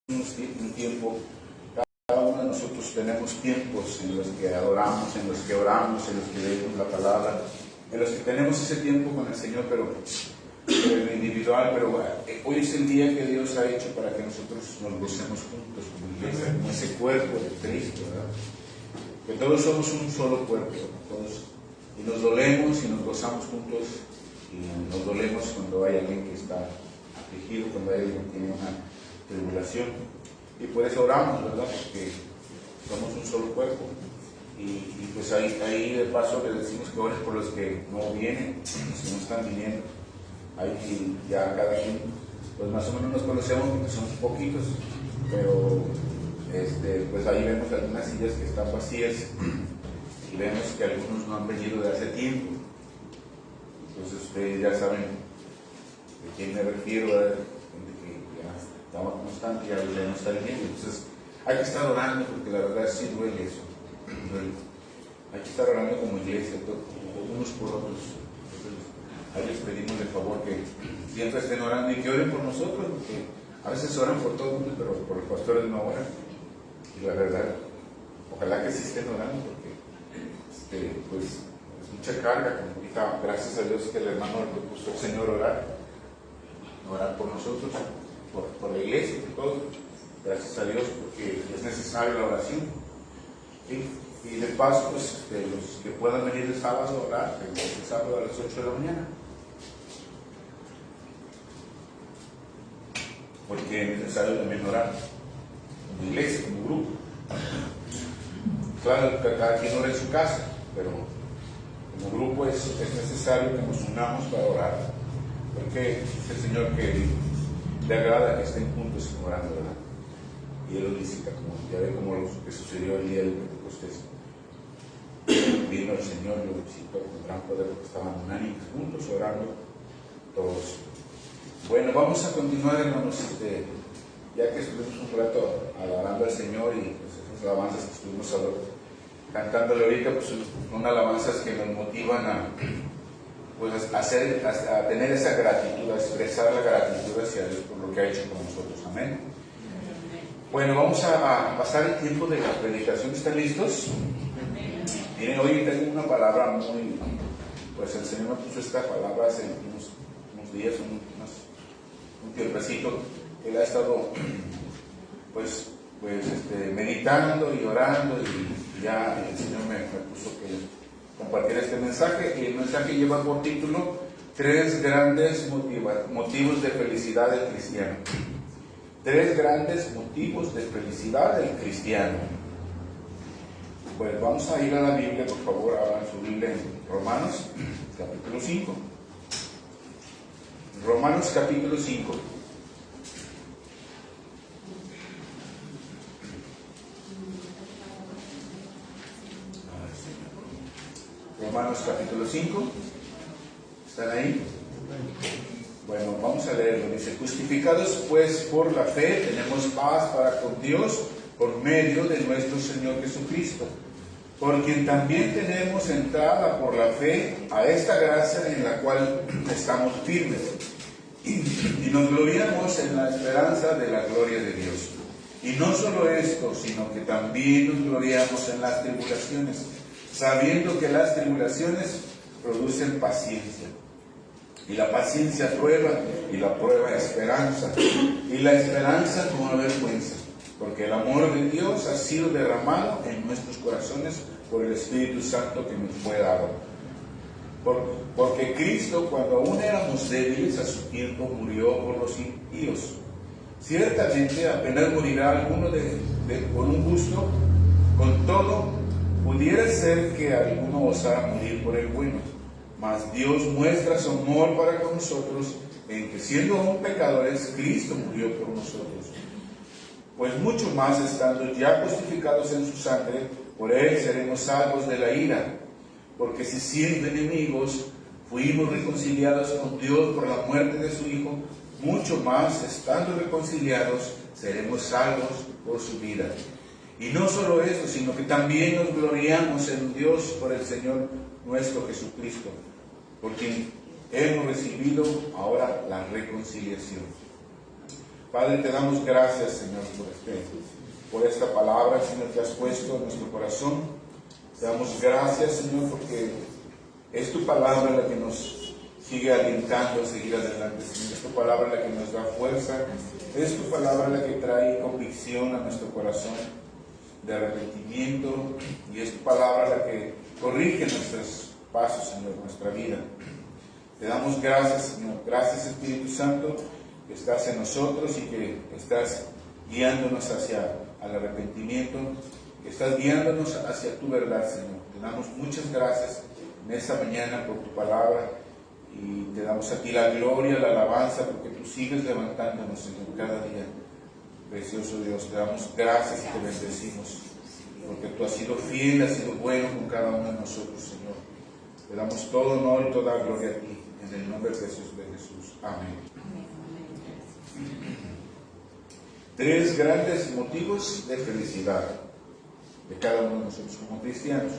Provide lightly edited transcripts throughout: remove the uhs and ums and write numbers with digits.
un tiempo, cada uno de nosotros tenemos tiempos en los que adoramos, en los que oramos, en los que leemos la palabra, en los que tenemos ese tiempo con el Señor, pero en lo individual, pero hoy es el día que Dios ha hecho para que nosotros nos gocemos juntos como iglesia, como ese cuerpo de Cristo, ¿verdad? Que todos somos un solo cuerpo, todos, y nos dolemos y nos gozamos juntos, y nos dolemos cuando hay alguien que está afligido, cuando hay alguien que tiene una tribulación, y por eso oramos, ¿verdad? Porque somos un solo cuerpo, y pues ahí de paso le decimos que ores por los que no vienen, los que no están viniendo. Ahí ya cada quien, pues más o menos nos conocemos porque somos poquitos, pero pues ahí vemos algunas sillas que están vacías y vemos que algunos no han venido de hace tiempo. Entonces ustedes ya saben de quién me refiero, de que ya estamos constantes, ya no está viniendo. Entonces hay que estar orando, porque la verdad sí duele eso, duele. Hay que estar orando como iglesia, unos por otros. Ahí les pedimos el favor que siempre estén orando y que oren por nosotros, porque a veces oran por todo el mundo, pero por los pastores no oran. Y la verdad, ojalá que sí estén orando, porque pues es mucha carga. Como ahorita, gracias a Dios que el hermano le puso al Señor orar por nosotros, por la iglesia, por todo. Gracias a Dios, porque es necesaria la oración. ¿Sí? Y de paso, pues los que puedan venir el sábado a orar, el sábado a las 8 de la mañana. Porque es necesario también orar como iglesia, como grupo. Claro que cada quien ora en su casa, pero como grupo es necesario que nos unamos para orar, porque es el Señor que le agrada que estén juntos orando, ¿verdad? Y Él lo dice, como ya ve como lo que sucedió el día del Pentecostés. Vino el Señor, lo visitó con gran poder, porque estaban unánimes juntos orando todos. Bueno, vamos a continuar, hermanos, ya que estuvimos un rato alabando al Señor y pues, esas alabanzas que estuvimos cantándole ahorita, pues son alabanzas que nos motivan a tener esa gratitud, a expresar la gratitud hacia Dios por lo que ha hecho con nosotros. Amén. Bueno, vamos a pasar el tiempo de la predicación. ¿Están listos? Miren, hoy tengo una palabra pues el Señor me puso esta palabra hace unos días, un tiempecito, que Él ha estado meditando y orando, y ya el Señor me puso que compartiera este mensaje, y el mensaje lleva por título 3 grandes motivos de felicidad del cristiano. 3 grandes motivos de felicidad del cristiano. Pues vamos a ir a la Biblia, por favor, abran su Biblia en Romanos, capítulo 5. Romanos, capítulo 5. Romanos, capítulo 5. ¿Están ahí? Bueno, vamos a leerlo. Dice: justificados pues por la fe, tenemos paz para con Dios por medio de nuestro Señor Jesucristo, por quien también tenemos entrada por la fe a esta gracia en la cual estamos firmes, y nos gloriamos en la esperanza de la gloria de Dios. Y no solo esto, sino que también nos gloriamos en las tribulaciones, sabiendo que las tribulaciones producen paciencia, y la paciencia prueba, y la prueba esperanza, y la esperanza no avergüenza, porque el amor de Dios ha sido derramado en nuestros corazones por el Espíritu Santo que nos fue dado. Porque Cristo, cuando aún éramos débiles, a su tiempo murió por los impíos. Ciertamente apenas morirá alguno por un justo, con todo pudiera ser que alguno osara morir por el bueno. Mas Dios muestra su amor para con nosotros, en que siendo aún pecadores, Cristo murió por nosotros. Pues mucho más, estando ya justificados en su sangre, por Él seremos salvos de la ira. Porque si siendo enemigos fuimos reconciliados con Dios por la muerte de su Hijo, mucho más, estando reconciliados, seremos salvos por su vida. Y no solo eso, sino que también nos gloriamos en Dios por el Señor nuestro Jesucristo, por quien hemos recibido ahora la reconciliación. Padre, te damos gracias, Señor, por esta palabra, Señor, que has puesto en nuestro corazón. Te damos gracias, Señor, porque es tu palabra la que nos sigue alentando a seguir adelante, Señor. Es tu palabra la que nos da fuerza. Es tu palabra la que trae convicción a nuestro corazón de arrepentimiento. Y es tu palabra la que corrige nuestros pasos, Señor, nuestra vida. Te damos gracias, Señor. Gracias, Espíritu Santo, que estás en nosotros y que estás guiándonos hacia el arrepentimiento, que estás guiándonos hacia tu verdad, Señor. Te damos muchas gracias en esta mañana por tu palabra y te damos a ti la gloria, la alabanza, porque tú sigues levantándonos, Señor, cada día. Precioso Dios, te damos gracias y te bendecimos, porque tú has sido fiel, has sido bueno con cada uno de nosotros, Señor. Te damos todo honor y toda gloria a ti, en el nombre precioso de Jesús. Amén. Tres grandes motivos de felicidad de cada uno de nosotros como cristianos.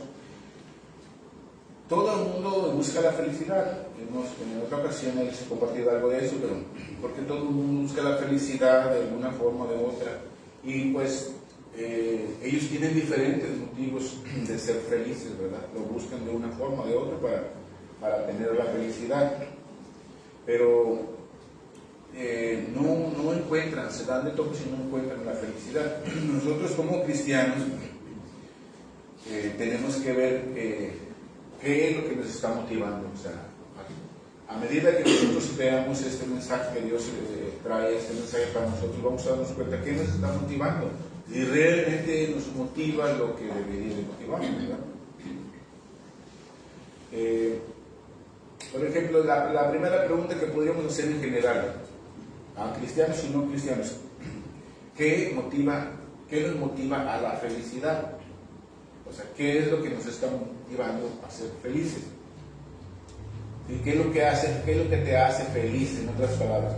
Todo el mundo busca la felicidad. En otra ocasión les he compartido algo de eso, pero porque todo el mundo busca la felicidad de alguna forma o de otra. Y pues ellos tienen diferentes motivos de ser felices, ¿verdad? Lo buscan de una forma o de otra para tener la felicidad. Pero no encuentran, se dan de topes y no encuentran la felicidad. Nosotros como cristianos tenemos que ver qué es lo que nos está motivando. O sea, a medida que nosotros veamos este mensaje que Dios trae, este mensaje para nosotros, vamos a darnos cuenta qué nos está motivando y realmente nos motiva lo que debería de motivarnos, ¿verdad? Por ejemplo, la primera pregunta que podríamos hacer en general a cristianos y no cristianos: ¿qué nos motiva a la felicidad? O sea, ¿qué es lo que nos está motivando a ser felices? ¿Y qué es lo que te hace feliz, en otras palabras?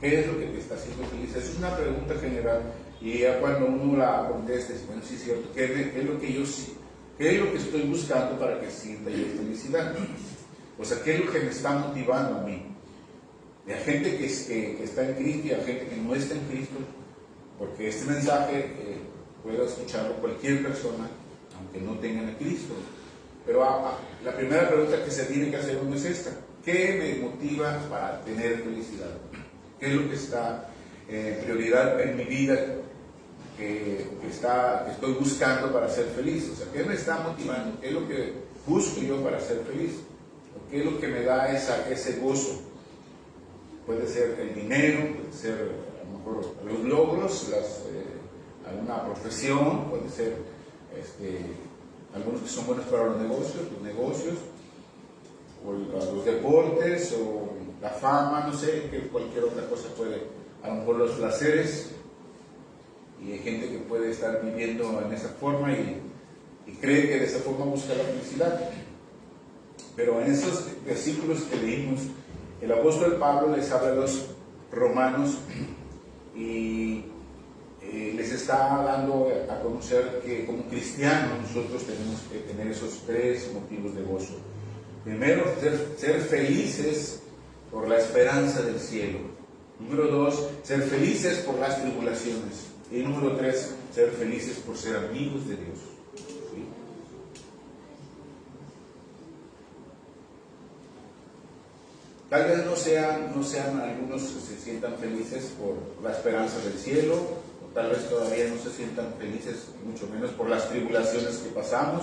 ¿Qué es lo que te está haciendo feliz? Esa es una pregunta general, y ya cuando uno la conteste, bueno, sí es cierto, ¿qué es lo que estoy buscando para que sienta yo felicidad? O sea, ¿qué es lo que me está motivando a mí? Y a gente que está en Cristo y a gente que no está en Cristo, porque este mensaje puede escucharlo cualquier persona, aunque no tengan a Cristo. Pero la primera pregunta que se tiene que hacer uno es esta: ¿qué me motiva para tener felicidad? ¿Qué es lo que está en prioridad en mi vida que estoy buscando para ser feliz? O sea, ¿qué me está motivando? ¿Qué es lo que busco yo para ser feliz? ¿O qué es lo que me da ese gozo? Puede ser el dinero, puede ser a lo mejor los logros, alguna profesión, puede ser algunos que son buenos para los negocios, o los deportes, o la fama, no sé, que cualquier otra cosa puede, a lo mejor los placeres. Y hay gente que puede estar viviendo en esa forma y cree que de esa forma busca la felicidad. Pero en esos versículos que leímos, el apóstol Pablo les habla a los romanos y les está dando a conocer que como cristianos nosotros tenemos que tener esos tres motivos de gozo. Primero, ser felices por la esperanza del cielo. Número 2, ser felices por las tribulaciones. Y número 3, ser felices por ser amigos de Dios. ¿Sí? Tal vez no sean algunos que se sientan felices por la esperanza del cielo, o tal vez todavía no se sientan felices, mucho menos por las tribulaciones que pasamos.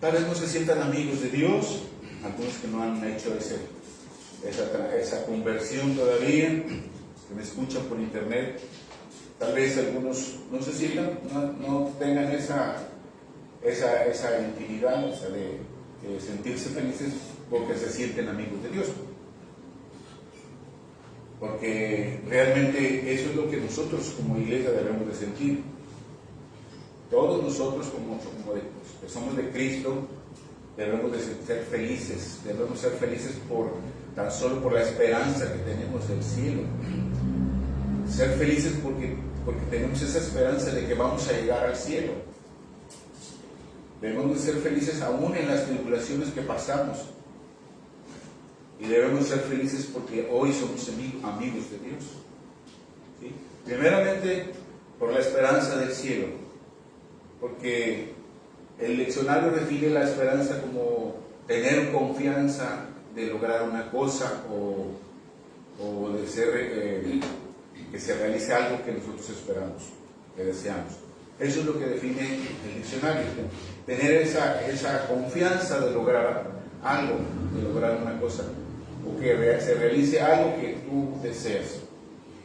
Tal vez no se sientan amigos de Dios, algunos que no han hecho esa conversión todavía, que me escuchan por internet. Tal vez algunos no se sientan, no tengan esa intimidad, o sea, de sentirse felices porque se sienten amigos de Dios. Porque realmente eso es lo que nosotros como iglesia debemos de sentir. Todos nosotros que somos de Cristo debemos de ser felices, tan solo por la esperanza que tenemos del cielo. Ser felices porque tenemos esa esperanza de que vamos a llegar al cielo. Debemos de ser felices aún en las tribulaciones que pasamos. y debemos ser felices porque hoy somos amigos de Dios. ¿Sí? Primeramente, por la esperanza del cielo, porque el leccionario define la esperanza como tener confianza de lograr una cosa o de ser, que se realice algo que nosotros esperamos, que deseamos. Eso es lo que define el diccionario, tener esa confianza de lograr algo, de lograr una cosa, o que se realice algo que tú deseas.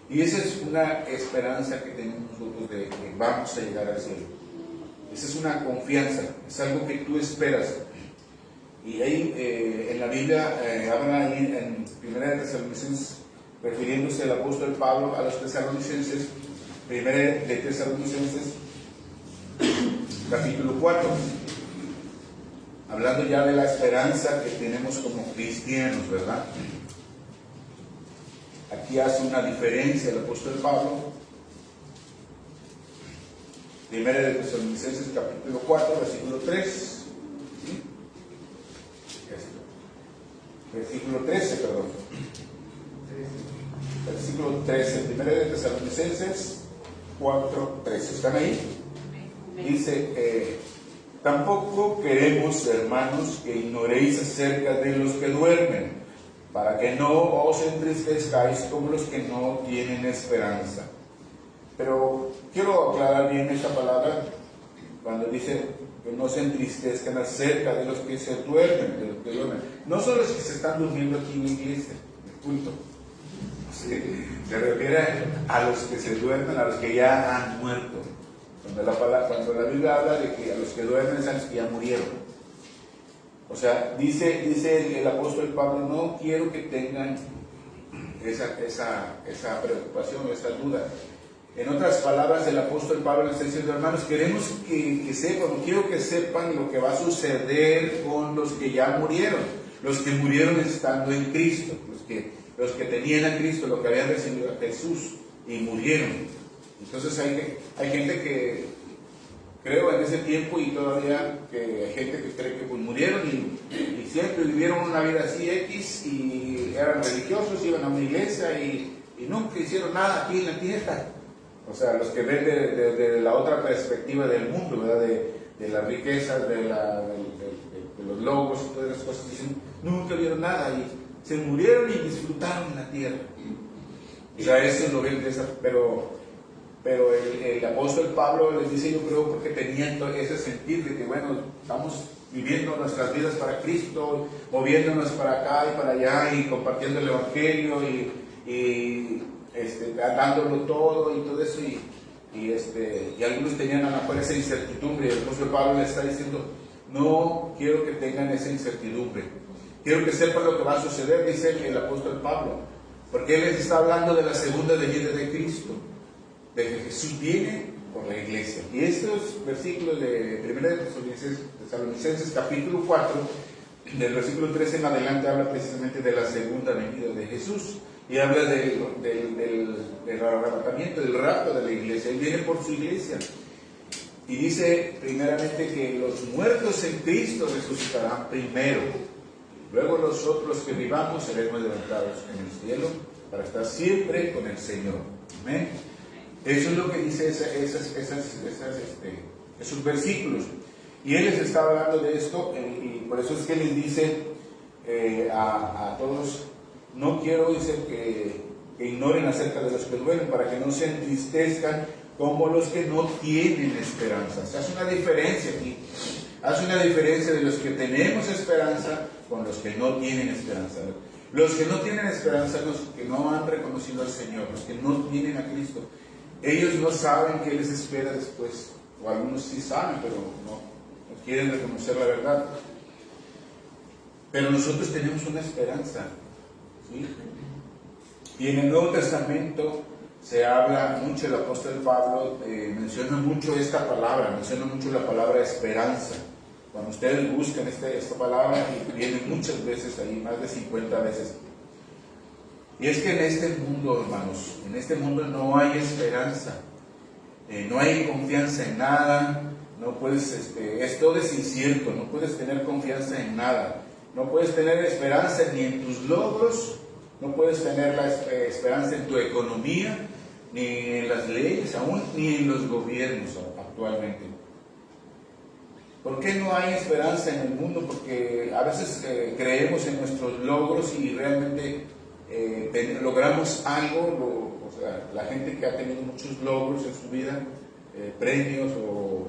Y esa es una esperanza que tenemos nosotros de que vamos a llegar al cielo. Esa es una confianza, es algo que tú esperas. Y ahí en la Biblia habla ahí en 1 de Tesalonicenses, refiriéndose el apóstol Pablo a los tesalonicenses, 1 de Tesalonicenses, capítulo 4, hablando ya de la esperanza que tenemos como cristianos, ¿verdad? Aquí hace una diferencia el apóstol Pablo. 1 de Tesalonicenses, capítulo 4, versículo 3. ¿Sí? Versículo 13, perdón. Versículo 13, 1 de Tesalonicenses 4, 13. ¿Están ahí? Dice, tampoco queremos, hermanos, que ignoréis acerca de los que duermen, para que no os entristezcáis como los que no tienen esperanza. Pero quiero aclarar bien esta palabra cuando dice que no se entristezcan acerca de los que se duermen, de los que duermen. No son los que se están durmiendo aquí en la iglesia, en el culto. Se refiere a los que se duermen, a los que ya han muerto. Cuando la Biblia habla de que a los que duermen son los que ya murieron. O sea, dice el apóstol Pablo, no quiero que tengan esa preocupación o esa duda. En otras palabras, el apóstol Pablo le está diciendo, hermanos, queremos que sepan, quiero que sepan lo que va a suceder con los que ya murieron, los que murieron estando en Cristo, los que tenían a Cristo, los que habían recibido a Jesús y murieron. Entonces hay gente que creo en ese tiempo y todavía que hay gente que cree que pues murieron y siempre vivieron una vida así X y eran religiosos, iban a una iglesia y nunca hicieron nada aquí en la tierra. O sea, los que ven de la otra perspectiva del mundo, ¿verdad? De las riquezas, de los logos y todas esas cosas, dicen, nunca vieron nada y se murieron y disfrutaron la tierra. O sea, eso lo ven de esa, pero el apóstol Pablo les dice, yo creo, porque tenían ese sentir de que, bueno, estamos viviendo nuestras vidas para Cristo, moviéndonos para acá y para allá y compartiendo el Evangelio y dándolo todo y todo eso y algunos tenían a lo mejor esa incertidumbre y el apóstol Pablo les está diciendo, no quiero que tengan esa incertidumbre, quiero que sepan lo que va a suceder, dice el apóstol Pablo, porque él les está hablando de la segunda venida de Cristo, de que Jesús viene por la iglesia. Y estos versículos de 1 de Tesalonicenses capítulo 4, del versículo 13 en adelante, habla precisamente de la segunda venida de Jesús y habla del arrebatamiento, del rapto de la iglesia. Él viene por su iglesia y dice primeramente que los muertos en Cristo resucitarán primero, luego nosotros que vivamos seremos levantados en el cielo para estar siempre con el Señor. Amén. Eso es lo que dice esos versículos. Y él les está hablando de esto, y por eso es que les dice a todos, no quiero, dice, que ignoren acerca de los que duermen, para que no se entristezcan como los que no tienen esperanza. O sea, hace una diferencia aquí. Hace una diferencia de los que tenemos esperanza con los que no tienen esperanza. Los que no tienen esperanza, los que no han reconocido al Señor, los que no tienen a Cristo, ellos no saben qué les espera después, o algunos sí saben, pero no quieren reconocer la verdad. Pero nosotros tenemos una esperanza, ¿sí? Y en el Nuevo Testamento se habla mucho, el apóstol Pablo menciona mucho esta palabra, menciona mucho la palabra esperanza. Cuando ustedes buscan esta palabra, viene muchas veces ahí, más de 50 veces. Y es que en este mundo, hermanos, en este mundo no hay esperanza, no hay confianza en nada, no puedes, todo es incierto, no puedes tener confianza en nada. No puedes tener esperanza ni en tus logros, no puedes tener la esperanza en tu economía, ni en las leyes aún, ni en los gobiernos actualmente. ¿Por qué no hay esperanza en el mundo? Porque a veces creemos en nuestros logros y realmente logramos algo. O sea, la gente que ha tenido muchos logros en su vida, premios o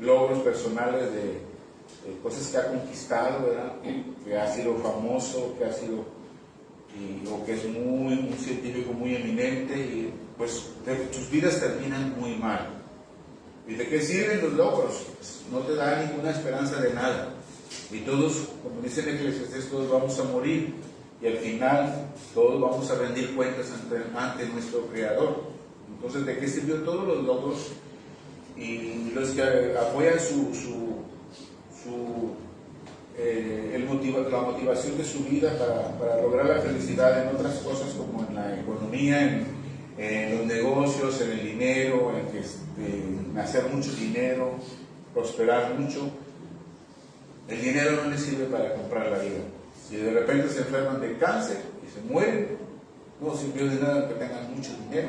logros personales de cosas que ha conquistado, ¿verdad? Que ha sido famoso, que ha sido o que es un científico muy eminente, y pues sus vidas terminan muy mal. ¿Y de qué sirven los logros? Pues no te da ninguna esperanza de nada. Y todos, como dice el Eclesiastés, todos vamos a morir. Y al final todos vamos a rendir cuentas ante nuestro Creador. Entonces, ¿de qué sirvió todos los logros? Y los que apoyan la motivación de su vida para lograr la felicidad en otras cosas, como en la economía, en los negocios, en el dinero, en hacer mucho dinero, prosperar mucho. El dinero no les sirve para comprar la vida. Si de repente se enferman de cáncer y se mueren, no sirvió de nada que tengan mucho dinero.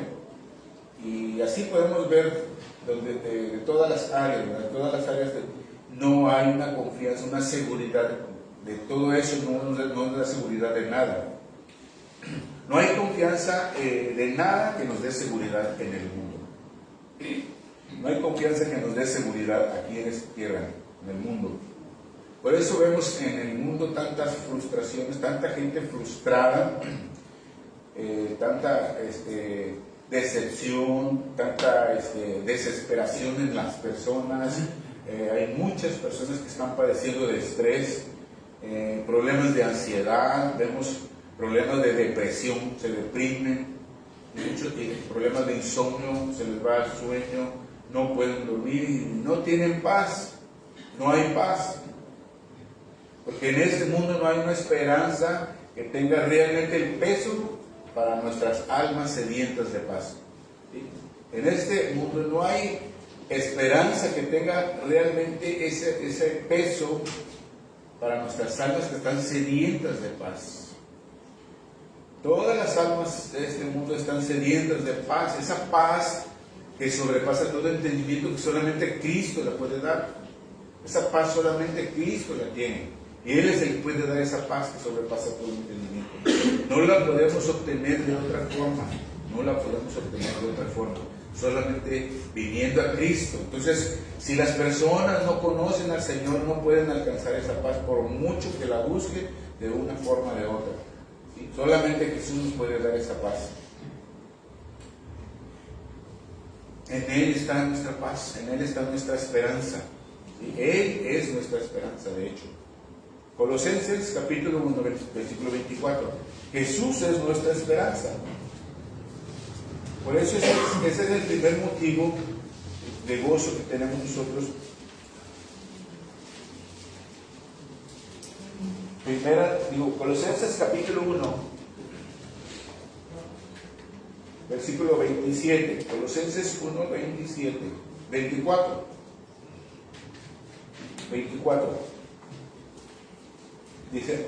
Y así podemos ver donde de todas las áreas, no hay una confianza, una seguridad de todo eso, no nos da seguridad de nada. No hay confianza de nada que nos dé seguridad en el mundo. No hay confianza que nos dé seguridad aquí en esta tierra, en el mundo. Por eso vemos en el mundo tantas frustraciones, tanta gente frustrada, tanta decepción, tanta desesperación en las personas. Hay muchas personas que están padeciendo de estrés, problemas de ansiedad, vemos problemas de depresión, se deprimen, muchos problemas de insomnio, se les va el sueño, no pueden dormir y no tienen paz, no hay paz. Porque en este mundo no hay una esperanza que tenga realmente el peso para nuestras almas sedientas de paz. ¿Sí? En este mundo no hay esperanza que tenga realmente ese peso para nuestras almas que están sedientas de paz. Todas las almas de este mundo están sedientas de paz, esa paz que sobrepasa todo entendimiento, que solamente Cristo la puede dar. Esa paz solamente Cristo la tiene. Y Él es el que puede dar esa paz que sobrepasa todo entendimiento. No la podemos obtener de otra forma. No la podemos obtener de otra forma. Solamente viniendo a Cristo. Entonces, si las personas no conocen al Señor, no pueden alcanzar esa paz por mucho que la busquen de una forma o de otra. ¿Sí? Solamente Jesús nos puede dar esa paz. En Él está nuestra paz, en Él está nuestra esperanza. ¿Sí? Él es nuestra esperanza, de hecho. Colosenses capítulo 1, versículo 24. Jesús es nuestra esperanza. Por eso ese es el primer motivo de gozo que tenemos nosotros. Colosenses capítulo 1, versículo 27. Colosenses 1, 27. 24. Dice: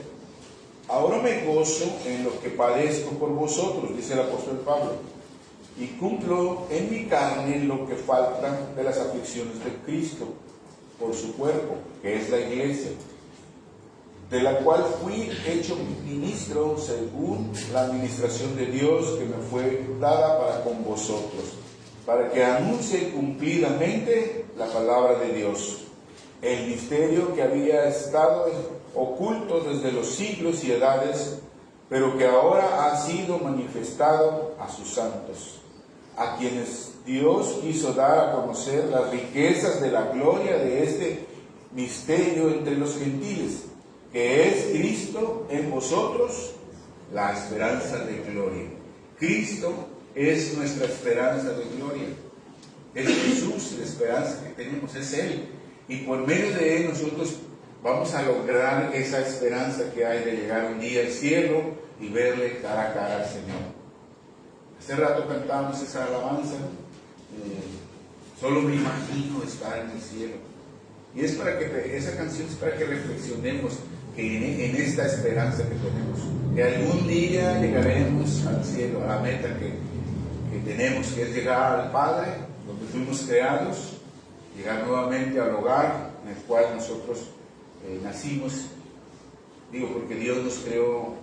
ahora me gozo en lo que padezco por vosotros, dice el apóstol Pablo, y cumplo en mi carne lo que falta de las aflicciones de Cristo por su cuerpo, que es la iglesia, de la cual fui hecho ministro según la administración de Dios que me fue dada para con vosotros, para que anuncie cumplidamente la palabra de Dios, el misterio que había estado oculto desde los siglos y edades, pero que ahora ha sido manifestado a sus santos, a quienes Dios quiso dar a conocer las riquezas de la gloria de este misterio entre los gentiles, que es Cristo en vosotros, la esperanza de gloria. Cristo es nuestra esperanza de gloria. Es Jesús la esperanza que tenemos, es Él. Y por medio de Él nosotros vamos a lograr esa esperanza que hay de llegar un día al cielo y verle cara a cara al Señor. Hace rato cantábamos esa alabanza, solo me imagino estar en el cielo. Y es para que esa canción es para que reflexionemos en esta esperanza que tenemos, que algún día llegaremos al cielo, a la meta que tenemos, que es llegar al Padre, donde fuimos creados, llegar nuevamente al hogar en el cual nosotros nacimos. Digo, porque Dios nos creó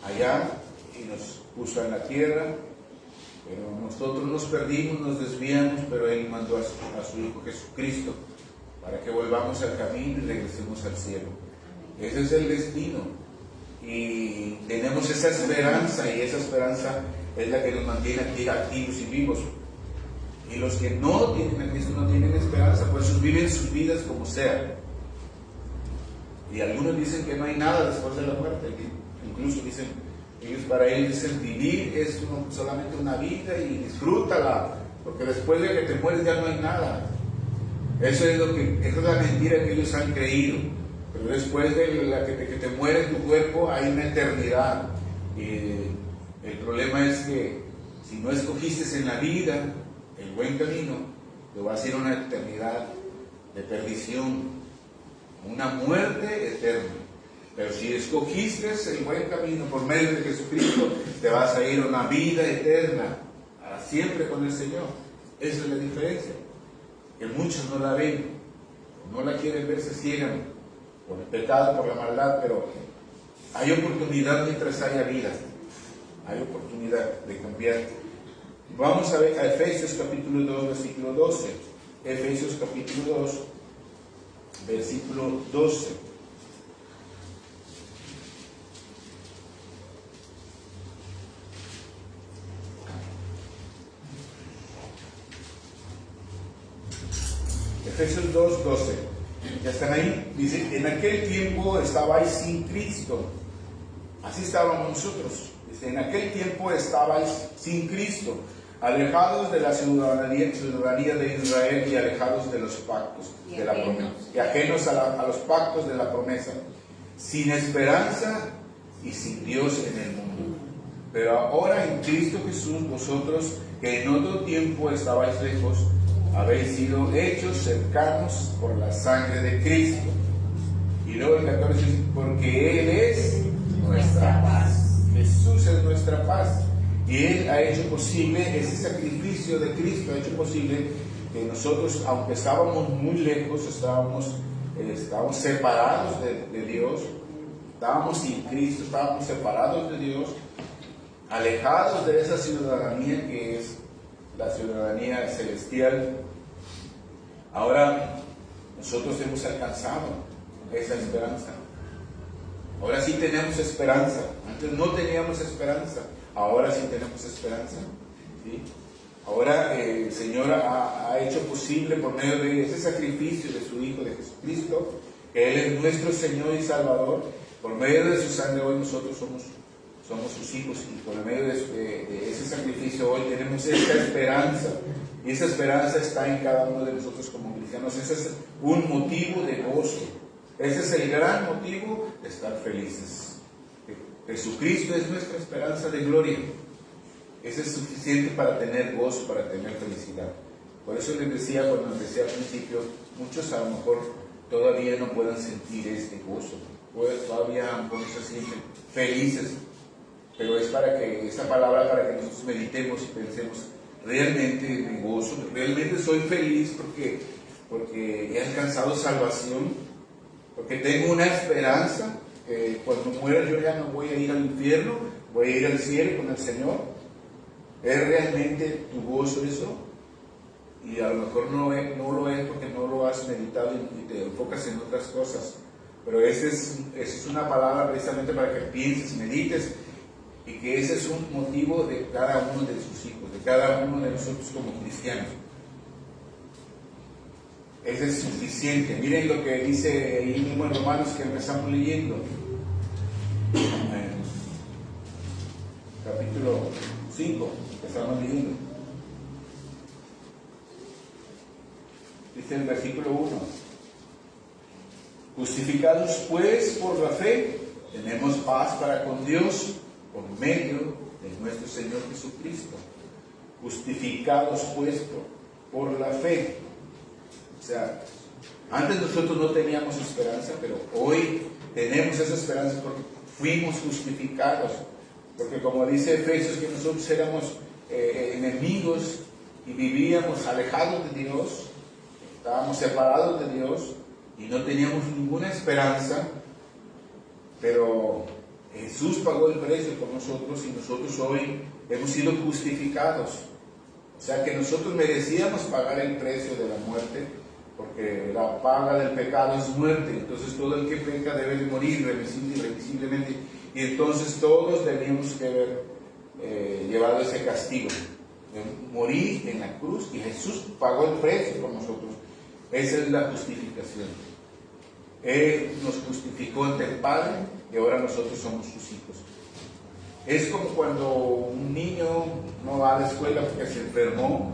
allá y nos puso en la tierra, pero nosotros nos perdimos, nos desviamos, pero Él mandó a su Hijo Jesucristo para que volvamos al camino y regresemos al cielo. Ese es el destino. Y tenemos esa esperanza, y esa esperanza es la que nos mantiene aquí activos y vivos. Y los que no tienen a Cristo no tienen esperanza, pues viven sus vidas como sea. Y algunos dicen que no hay nada después de la muerte. Incluso dicen, ellos para ellos dicen, vivir es solamente una vida y disfrútala, porque después de que te mueres ya no hay nada. Eso es la mentira que ellos han creído. Pero después de que te muere tu cuerpo hay una eternidad. Y el problema es que si no escogiste en la vida el buen camino, te va a ser una eternidad de perdición, una muerte eterna. Pero si escogiste el buen camino por medio de Jesucristo, te vas a ir a una vida eterna, para siempre con el Señor. Esa es la diferencia. Que muchos no la ven, no la quieren ver, se ciegan por el pecado, por la maldad, pero hay oportunidad mientras haya vida. Hay oportunidad de cambiar. Vamos a ver a Efesios capítulo 2, versículo 12. Efesios capítulo 2, versículo 12. Efesios 2, 12. ¿Ya están ahí? Dice, en aquel tiempo estabais sin Cristo. Así estábamos nosotros. Dice, en aquel tiempo estabais sin Cristo, alejados de la ciudadanía de Israel y alejados de los pactos de la promesa, y ajenos a los pactos de la promesa, sin esperanza y sin Dios en el mundo. Pero ahora en Cristo Jesús, vosotros que en otro tiempo estabais lejos, habéis sido hechos cercanos por la sangre de Cristo. Y luego el 14 dice, porque Él es nuestra paz. Jesús es nuestra paz. Y Él ha hecho posible, ese sacrificio de Cristo ha hecho posible que nosotros, aunque estábamos muy lejos, estábamos separados de Dios, estábamos sin Cristo, estábamos separados de Dios, alejados de esa ciudadanía que es la ciudadanía celestial. Ahora nosotros hemos alcanzado esa esperanza. Ahora sí tenemos esperanza. Antes no teníamos esperanza. Ahora sí tenemos esperanza. ¿Sí? Ahora el Señor ha hecho posible por medio de ese sacrificio de su Hijo, de Jesucristo, que Él es nuestro Señor y Salvador. Por medio de su sangre hoy nosotros somos sus hijos, y por medio de ese sacrificio hoy tenemos esta esperanza, y esa esperanza está en cada uno de nosotros como cristianos. Ese es un motivo de gozo, ese es el gran motivo de estar felices. Jesucristo es nuestra esperanza de gloria. Ese es suficiente para tener gozo, para tener felicidad. Por eso les decía cuando empecé al principio, muchos a lo mejor todavía no puedan sentir este gozo, todavía a lo mejor se sienten felices. Pero es para que esa palabra, para que nosotros meditemos y pensemos, realmente me gozo, realmente soy feliz porque he alcanzado salvación, porque tengo una esperanza, que cuando muera yo ya no voy a ir al infierno, voy a ir al cielo con el Señor. ¿Es realmente tu gozo eso? Y a lo mejor no lo es porque no lo has meditado y te enfocas en otras cosas. Pero esa es una palabra precisamente para que pienses, medites, y que ese es un motivo de cada uno de sus hijos, de cada uno de nosotros como cristianos. Ese es suficiente. Miren lo que dice ahí mismo en Romanos que empezamos leyendo. Capítulo 5, empezamos leyendo. Dice el versículo 1. Justificados pues por la fe, tenemos paz para con Dios, por medio de nuestro Señor Jesucristo. Justificados pues por la fe. O sea, Antes nosotros no teníamos esperanza, pero hoy tenemos esa esperanza porque fuimos justificados. Porque como dice Efesios, que nosotros éramos enemigos y vivíamos alejados de Dios, estábamos separados de Dios y no teníamos ninguna esperanza, pero Jesús pagó el precio por nosotros y nosotros hoy hemos sido justificados. O sea que nosotros merecíamos pagar el precio de la muerte, porque la paga del pecado es muerte. Entonces todo el que peca debe de morir irremisiblemente, y entonces todos debíamos que haber llevado ese castigo, de morir en la cruz, y Jesús pagó el precio por nosotros. Esa es la justificación. Él nos justificó ante el Padre y ahora nosotros somos sus hijos. Es como cuando un niño no va a la escuela porque se enfermó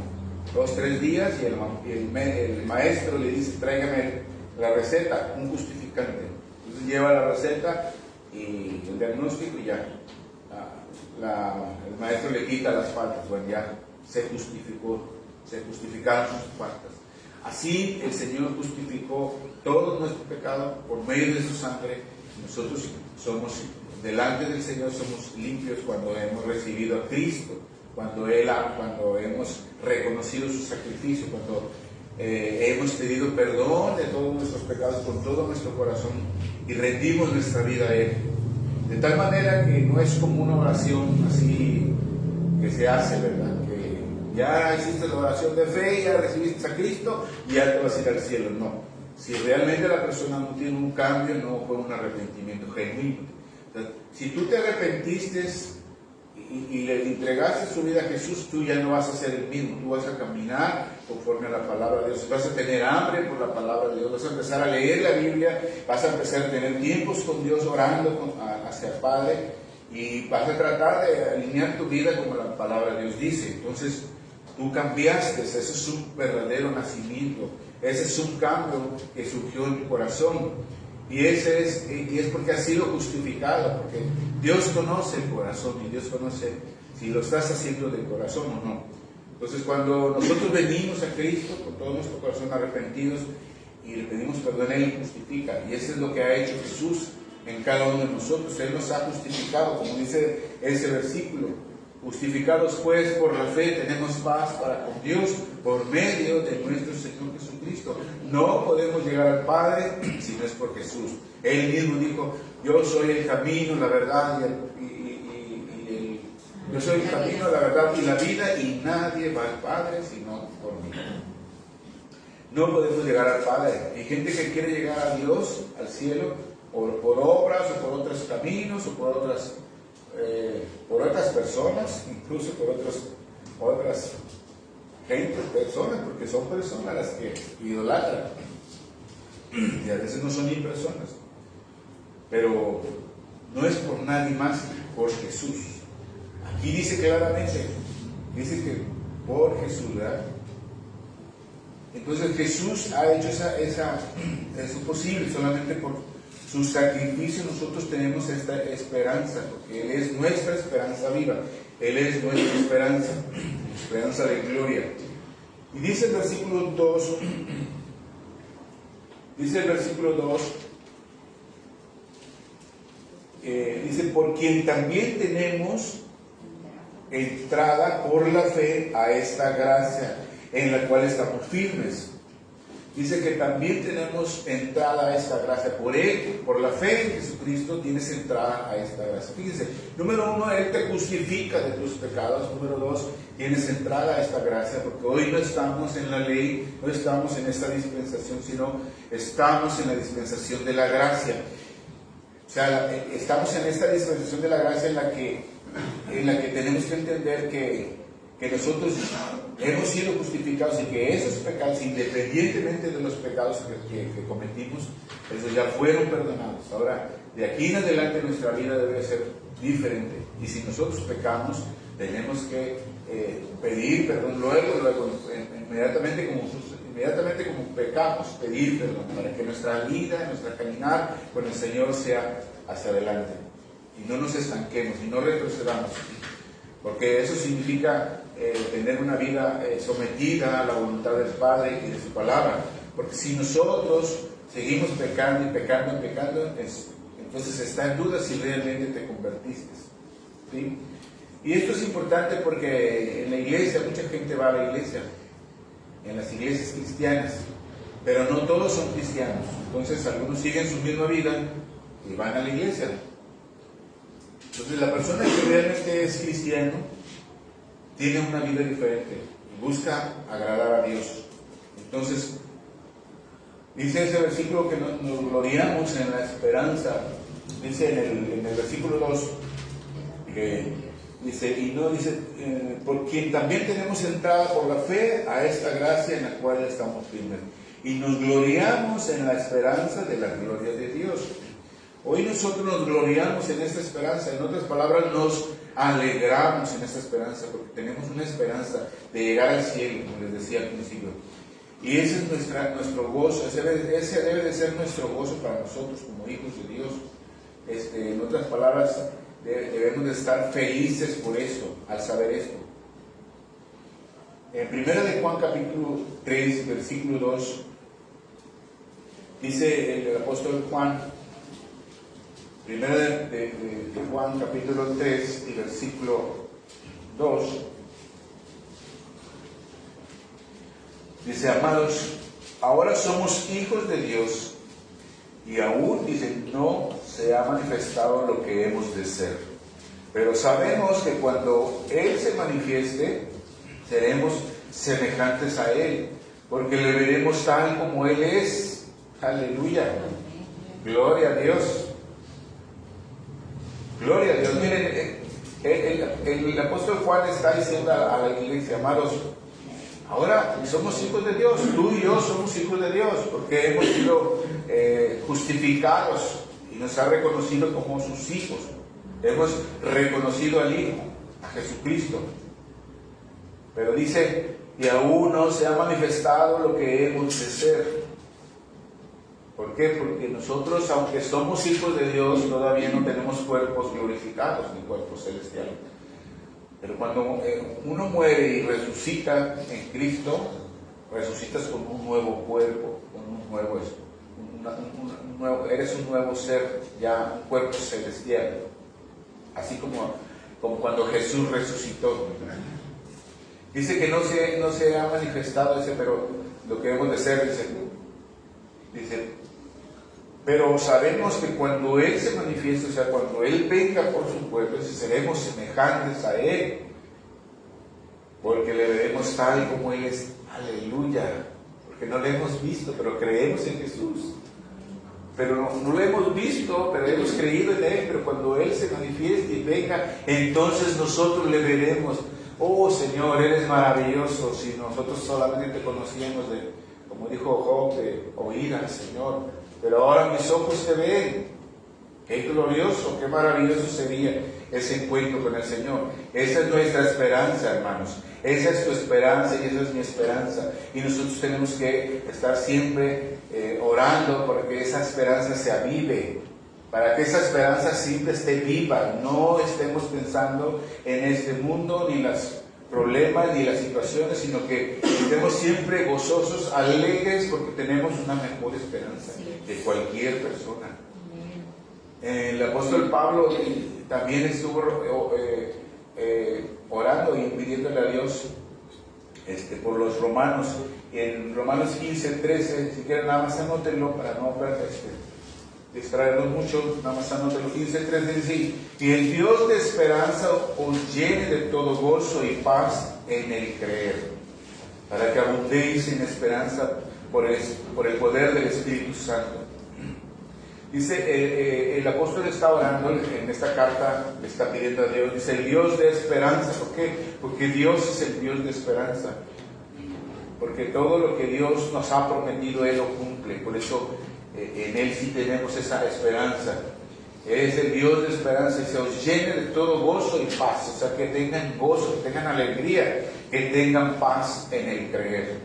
2 o 3 días y el maestro le dice: tráigame la receta, un justificante. Entonces lleva la receta y el diagnóstico y ya. El maestro le quita las faltas. Bueno, ya se justificaron sus faltas. Así el Señor justificó todo nuestro pecado por medio de su sangre. Nosotros somos, delante del Señor, somos limpios cuando hemos recibido a Cristo, cuando hemos reconocido su sacrificio, cuando hemos pedido perdón de todos nuestros pecados con todo nuestro corazón y rendimos nuestra vida a Él. De tal manera que no es como una oración así que se hace, ¿verdad? Ya hiciste la oración de fe, ya recibiste a Cristo y ya te vas a ir al cielo. No. Si realmente la persona no tiene un cambio, no fue un arrepentimiento genuino. Entonces, si tú te arrepentiste y le entregaste tu vida a Jesús, tú ya no vas a ser el mismo. Tú vas a caminar conforme a la palabra de Dios. Vas a tener hambre por la palabra de Dios. Vas a empezar a leer la Biblia. Vas a empezar a tener tiempos con Dios orando hacia el Padre. Y vas a tratar de alinear tu vida como la palabra de Dios dice. Entonces, tú cambiaste, ese es un verdadero nacimiento, ese es un cambio que surgió en tu corazón, y es porque has sido justificado, porque Dios conoce el corazón y Dios conoce si lo estás haciendo del corazón o no. Entonces, cuando nosotros venimos a Cristo con todo nuestro corazón arrepentidos y le pedimos perdón, Él nos justifica, y eso es lo que ha hecho Jesús en cada uno de nosotros. Él nos ha justificado, como dice ese versículo. Justificados pues por la fe tenemos paz para con Dios por medio de nuestro Señor Jesucristo. No podemos llegar al Padre si no es por Jesús. Él mismo dijo: yo soy el camino, la verdad yo soy el camino, la verdad y la vida, y nadie va al Padre sino por mí. No podemos llegar al Padre. Hay gente que quiere llegar a Dios, al cielo, por obras o por otros caminos o por otras personas, incluso por otras personas, porque son personas las que idolatran y a veces no son ni personas, pero no es por nadie más, por Jesús. Aquí dice claramente, dice que por Jesús, ¿verdad? Entonces Jesús ha hecho eso posible. Solamente por su sacrificio nosotros tenemos esta esperanza, porque Él es nuestra esperanza viva. Él es nuestra esperanza de gloria. Y dice el versículo 2, dice: por quien también tenemos entrada por la fe a esta gracia, en la cual estamos firmes. Dice que también tenemos entrada a esta gracia. Por Él, por la fe en Jesucristo, tienes entrada a esta gracia. Fíjense, número 1, Él te justifica de tus pecados. Número 2, tienes entrada a esta gracia, porque hoy no estamos en la ley, no estamos en esta dispensación, sino estamos en la dispensación de la gracia. O sea, estamos en esta dispensación de la gracia en la que tenemos que entender que nosotros hemos sido justificados y que esos pecados, independientemente de los pecados que cometimos, esos ya fueron perdonados. Ahora, de aquí en adelante nuestra vida debe ser diferente. Y si nosotros pecamos, tenemos que pedir perdón luego, inmediatamente como pecamos, pedir perdón, para que nuestra vida, nuestra caminar con el Señor sea hacia adelante. Y no nos estanquemos y no retrocedamos. Porque eso significa tener una vida sometida a la voluntad del Padre y de su palabra. Porque si nosotros seguimos pecando y pecando y pecando, entonces está en duda si realmente te convertiste, ¿sí? Y esto es importante porque en la iglesia, mucha gente va a la iglesia, en las iglesias cristianas, pero no todos son cristianos. Entonces algunos siguen su misma vida y van a la iglesia. Entonces la persona que realmente es cristiano tiene una vida diferente y busca agradar a Dios. Entonces, dice ese versículo que nos gloriamos en la esperanza. Dice en el versículo 2, que dice, por quien también tenemos entrada por la fe a esta gracia en la cual estamos firmes. Y nos gloriamos en la esperanza de la gloria de Dios. Hoy nosotros nos gloriamos en esta esperanza. En otras palabras, nos alegramos en esta esperanza, porque tenemos una esperanza de llegar al cielo, como les decía al principio. Y ese es nuestro gozo, ese debe de ser nuestro gozo para nosotros como hijos de Dios. En otras palabras, debemos de estar felices por eso, al saber esto. En 1 de Juan capítulo 3, versículo 2, dice el apóstol Juan, 1 de Juan capítulo 3 y versículo 2, dice: amados, ahora somos hijos de Dios, y aún, dicen, no se ha manifestado lo que hemos de ser. Pero sabemos que cuando Él se manifieste, seremos semejantes a Él, porque le veremos tal como Él es. Aleluya. Gloria a Dios. Gloria a Dios. Miren, el apóstol Juan está diciendo a la iglesia: amados, ahora somos hijos de Dios, tú y yo somos hijos de Dios, porque hemos sido justificados y nos ha reconocido como sus hijos. Hemos reconocido al Hijo, a Jesucristo. Pero dice, y aún no se ha manifestado lo que hemos de ser. ¿Por qué? Porque nosotros, aunque somos hijos de Dios, todavía no tenemos cuerpos glorificados ni cuerpos celestiales. Pero cuando uno muere y resucita en Cristo, resucitas con un nuevo cuerpo, con un nuevo eres un nuevo ser, ya un cuerpo celestial. Así como cuando Jesús resucitó. Dice que no se ha manifestado ese, pero lo que hemos de ser, dice, pero sabemos que cuando Él se manifieste, o sea, cuando Él venga por su pueblo, seremos semejantes a Él, porque le veremos tal como Él es. Aleluya. Porque no le hemos visto, pero creemos en Jesús. Pero no lo hemos visto, pero hemos creído en Él. Pero cuando Él se manifieste y venga, entonces nosotros le veremos. Oh Señor, eres maravilloso. Si nosotros solamente te conocíamos como dijo Job, de oír al Señor, pero ahora mis ojos te ven. Qué glorioso, qué maravilloso sería ese encuentro con el Señor. Esa es nuestra esperanza, hermanos. Esa es tu esperanza y esa es mi esperanza. Y nosotros tenemos que estar siempre orando porque esa esperanza se avive. Para que esa esperanza siempre esté viva. No estemos pensando en este mundo, ni en los problemas, ni en las situaciones, sino que estemos siempre gozosos, alegres, porque tenemos una mejor esperanza de cualquier persona. El apóstol Pablo también estuvo orando y pidiéndole a Dios por los romanos. En Romanos 15:13, si quieren nada más anótenlo para no distraernos mucho, nada más anótenlo. 15:13 dice: y el Dios de esperanza os llene de todo gozo y paz en el creer, para que abundéis en esperanza por el poder del Espíritu Santo. Dice, el apóstol está orando en esta carta, le está pidiendo a Dios, dice, el Dios de esperanza. ¿Por qué? Porque Dios es el Dios de esperanza. Porque todo lo que Dios nos ha prometido, Él lo cumple. Por eso en Él sí tenemos esa esperanza. Él es el Dios de esperanza y se os llene de todo gozo y paz. O sea, que tengan gozo, que tengan alegría, que tengan paz en el creer.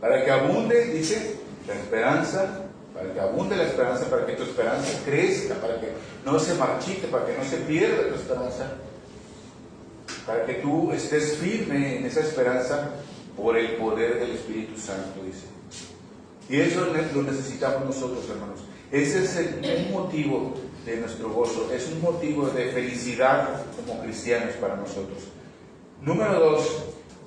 Para que abunde, dice, la esperanza. Para que abunde la esperanza, para que tu esperanza crezca, para que no se marchite, para que no se pierda tu esperanza, para que tú estés firme en esa esperanza por el poder del Espíritu Santo, dice. Y eso lo necesitamos nosotros, hermanos. Ese es un motivo de nuestro gozo, es un motivo de felicidad como cristianos para nosotros. Número 2,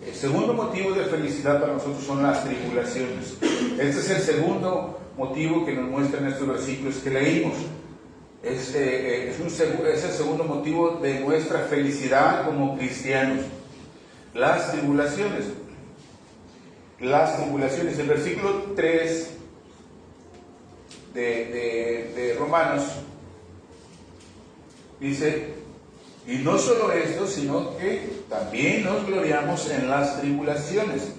el segundo motivo de felicidad para nosotros son las tribulaciones. Este es el segundo motivo que nos muestran estos versículos que leímos. Es el segundo motivo de nuestra felicidad como cristianos. Las tribulaciones. Las tribulaciones. El versículo 3 de Romanos dice: y no solo esto, sino que también nos gloriamos en las tribulaciones.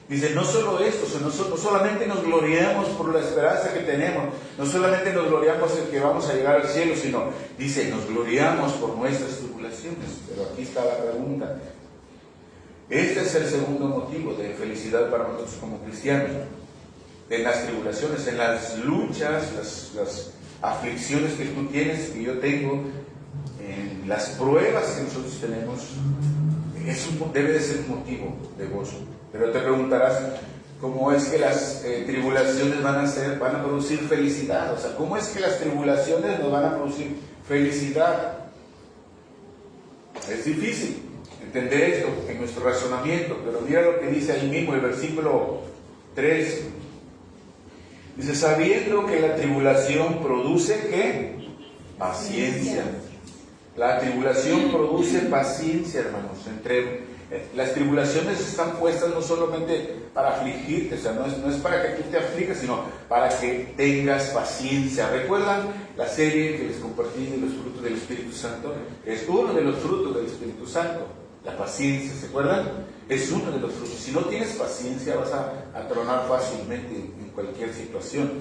Dice, no solo esto, no solamente nos gloriamos por la esperanza que tenemos, no solamente nos gloriamos en que vamos a llegar al cielo, sino, dice, nos gloriamos por nuestras tribulaciones. Pero aquí está la pregunta. Este es el segundo motivo de felicidad para nosotros como cristianos. En las tribulaciones, en las luchas, las aflicciones que tú tienes, que yo tengo, en las pruebas que nosotros tenemos, debe de ser un motivo de gozo. Pero te preguntarás, ¿cómo es que las tribulaciones van a producir felicidad? O sea, ¿cómo es que las tribulaciones nos van a producir felicidad? Es difícil entender esto en nuestro razonamiento, pero mira lo que dice ahí mismo el versículo 3. Dice, sabiendo que la tribulación produce, ¿qué? Paciencia. La tribulación produce paciencia, hermanos. Las tribulaciones están puestas no solamente para afligirte, o sea, no es para que tú te aflijas, sino para que tengas paciencia. ¿Recuerdan la serie que les compartí de los frutos del Espíritu Santo? Es uno de los frutos del Espíritu Santo, la paciencia, ¿se acuerdan? Es uno de los frutos. Si no tienes paciencia, vas a tronar fácilmente en cualquier situación.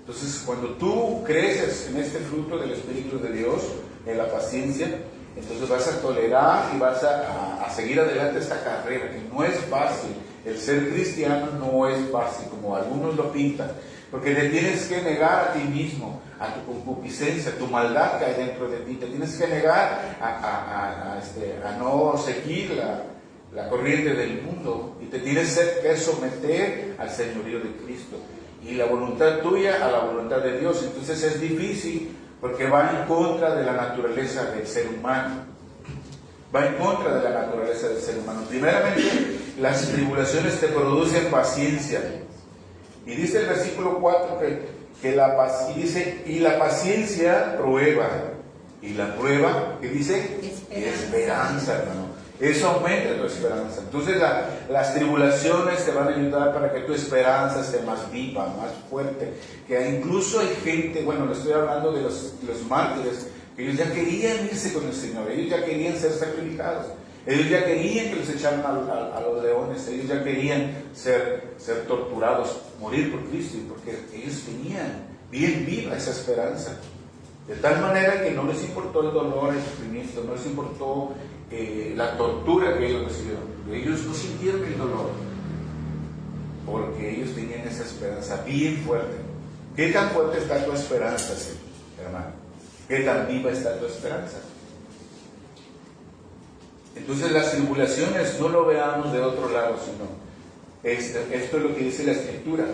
Entonces, cuando tú creces en este fruto del Espíritu de Dios, en la paciencia, entonces vas a tolerar y vas a seguir adelante esta carrera, que no es fácil. El ser cristiano no es fácil, como algunos lo pintan, porque te tienes que negar a ti mismo, a tu concupiscencia, a tu maldad que hay dentro de ti. Te tienes que negar a no seguir la corriente del mundo, y te tienes que someter al señorío de Cristo, y la voluntad tuya a la voluntad de Dios. Entonces es difícil, porque va en contra de la naturaleza del ser humano. Va en contra de la naturaleza del ser humano. Primeramente, las tribulaciones te producen paciencia. Y dice el versículo 4 y la paciencia prueba. Y la prueba, ¿qué dice? Esperanza, hermano. Eso aumenta tu esperanza. Entonces las tribulaciones te van a ayudar para que tu esperanza esté más viva, más fuerte. Que incluso hay gente, bueno, le estoy hablando de los mártires, que ellos ya querían irse con el Señor, ellos ya querían ser sacrificados, ellos ya querían que los echaran a los leones, ellos ya querían ser torturados, morir por Cristo, porque ellos tenían bien viva esa esperanza. De tal manera que no les importó el dolor, el sufrimiento, no les importó la tortura que ellos recibieron. Ellos no sintieron el dolor, porque ellos tenían esa esperanza bien fuerte. ¿Qué tan fuerte está tu esperanza, hermano? ¿Qué tan viva está tu esperanza? Entonces las tribulaciones no lo veamos de otro lado, sino esto es lo que dice la Escritura.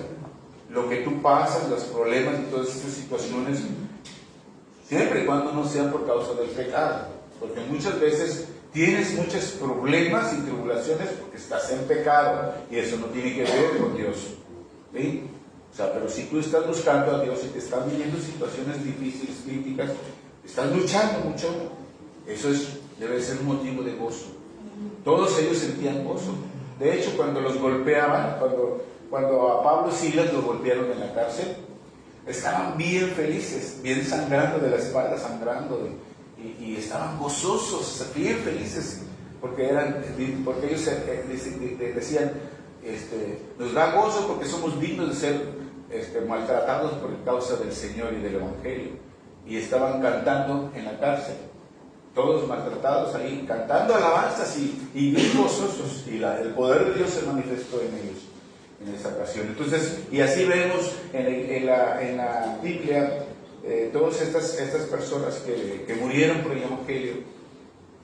Lo que tú pasas, los problemas y todas estas situaciones, siempre y cuando no sean por causa del pecado, porque muchas veces tienes muchos problemas y tribulaciones porque estás en pecado, y eso no tiene que ver con Dios, ¿sí? O sea, pero si tú estás buscando a Dios y te están viviendo situaciones difíciles, críticas, estás luchando mucho, eso debe ser un motivo de gozo. Todos ellos sentían gozo. De hecho, cuando los golpeaban, cuando a Pablo y Silas los golpearon en la cárcel, estaban bien felices, bien sangrando de la espalda, y estaban gozosos, bien felices, porque ellos decían, nos da gozo porque somos dignos de ser maltratados por causa del Señor y del Evangelio. Y estaban cantando en la cárcel, todos maltratados ahí, cantando alabanzas y bien gozosos, y el poder de Dios se manifestó en ellos en esa ocasión. Entonces, y así vemos en la Biblia todas estas personas que murieron por el Evangelio,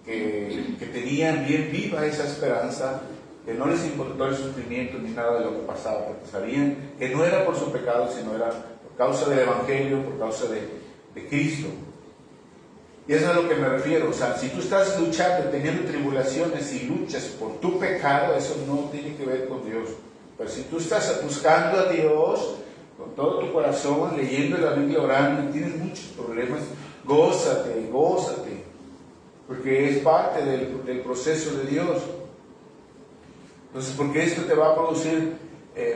que tenían bien viva esa esperanza, que no les importó el sufrimiento ni nada de lo que pasaba, porque sabían que no era por su pecado, sino era por causa del Evangelio, por causa de Cristo. Y eso es a lo que me refiero. O sea, si tú estás luchando, teniendo tribulaciones y luchas por tu pecado, eso no tiene que ver con Dios. Pero si tú estás buscando a Dios con todo tu corazón, leyendo la Biblia, orando, y tienes muchos problemas, gózate, gózate, porque es parte del proceso de Dios. Entonces, porque esto te va a producir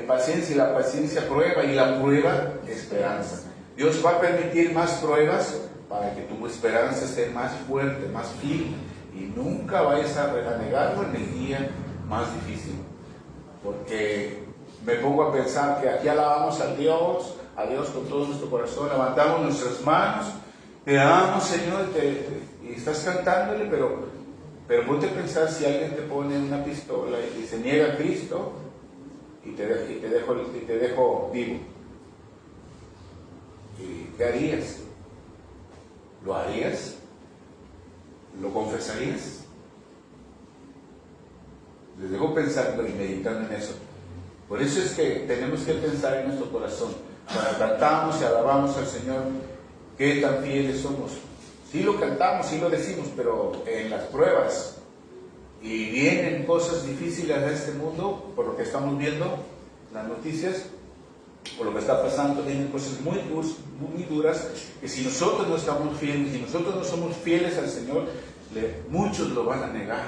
paciencia, y la paciencia prueba, y la prueba esperanza. Dios va a permitir más pruebas para que tu esperanza esté más fuerte, más firme, y nunca vayas a renegarlo en el día más difícil. Porque me pongo a pensar que aquí alabamos a Dios con todo nuestro corazón, levantamos nuestras manos, te amamos, Señor, y estás cantándole, pero ponte a pensar si alguien te pone una pistola y se niega a Cristo y te dejo vivo. ¿Y qué harías? ¿Lo harías? ¿Lo confesarías? Les dejo pensando y meditando en eso. Por eso es que tenemos que pensar en nuestro corazón. Cuando cantamos y alabamos al Señor, qué tan fieles somos. Sí lo cantamos, sí lo decimos, pero en las pruebas, y vienen cosas difíciles a este mundo, por lo que estamos viendo en las noticias, por lo que está pasando, vienen cosas muy duras, que si nosotros no estamos fieles, si nosotros no somos fieles al Señor, muchos lo van a negar,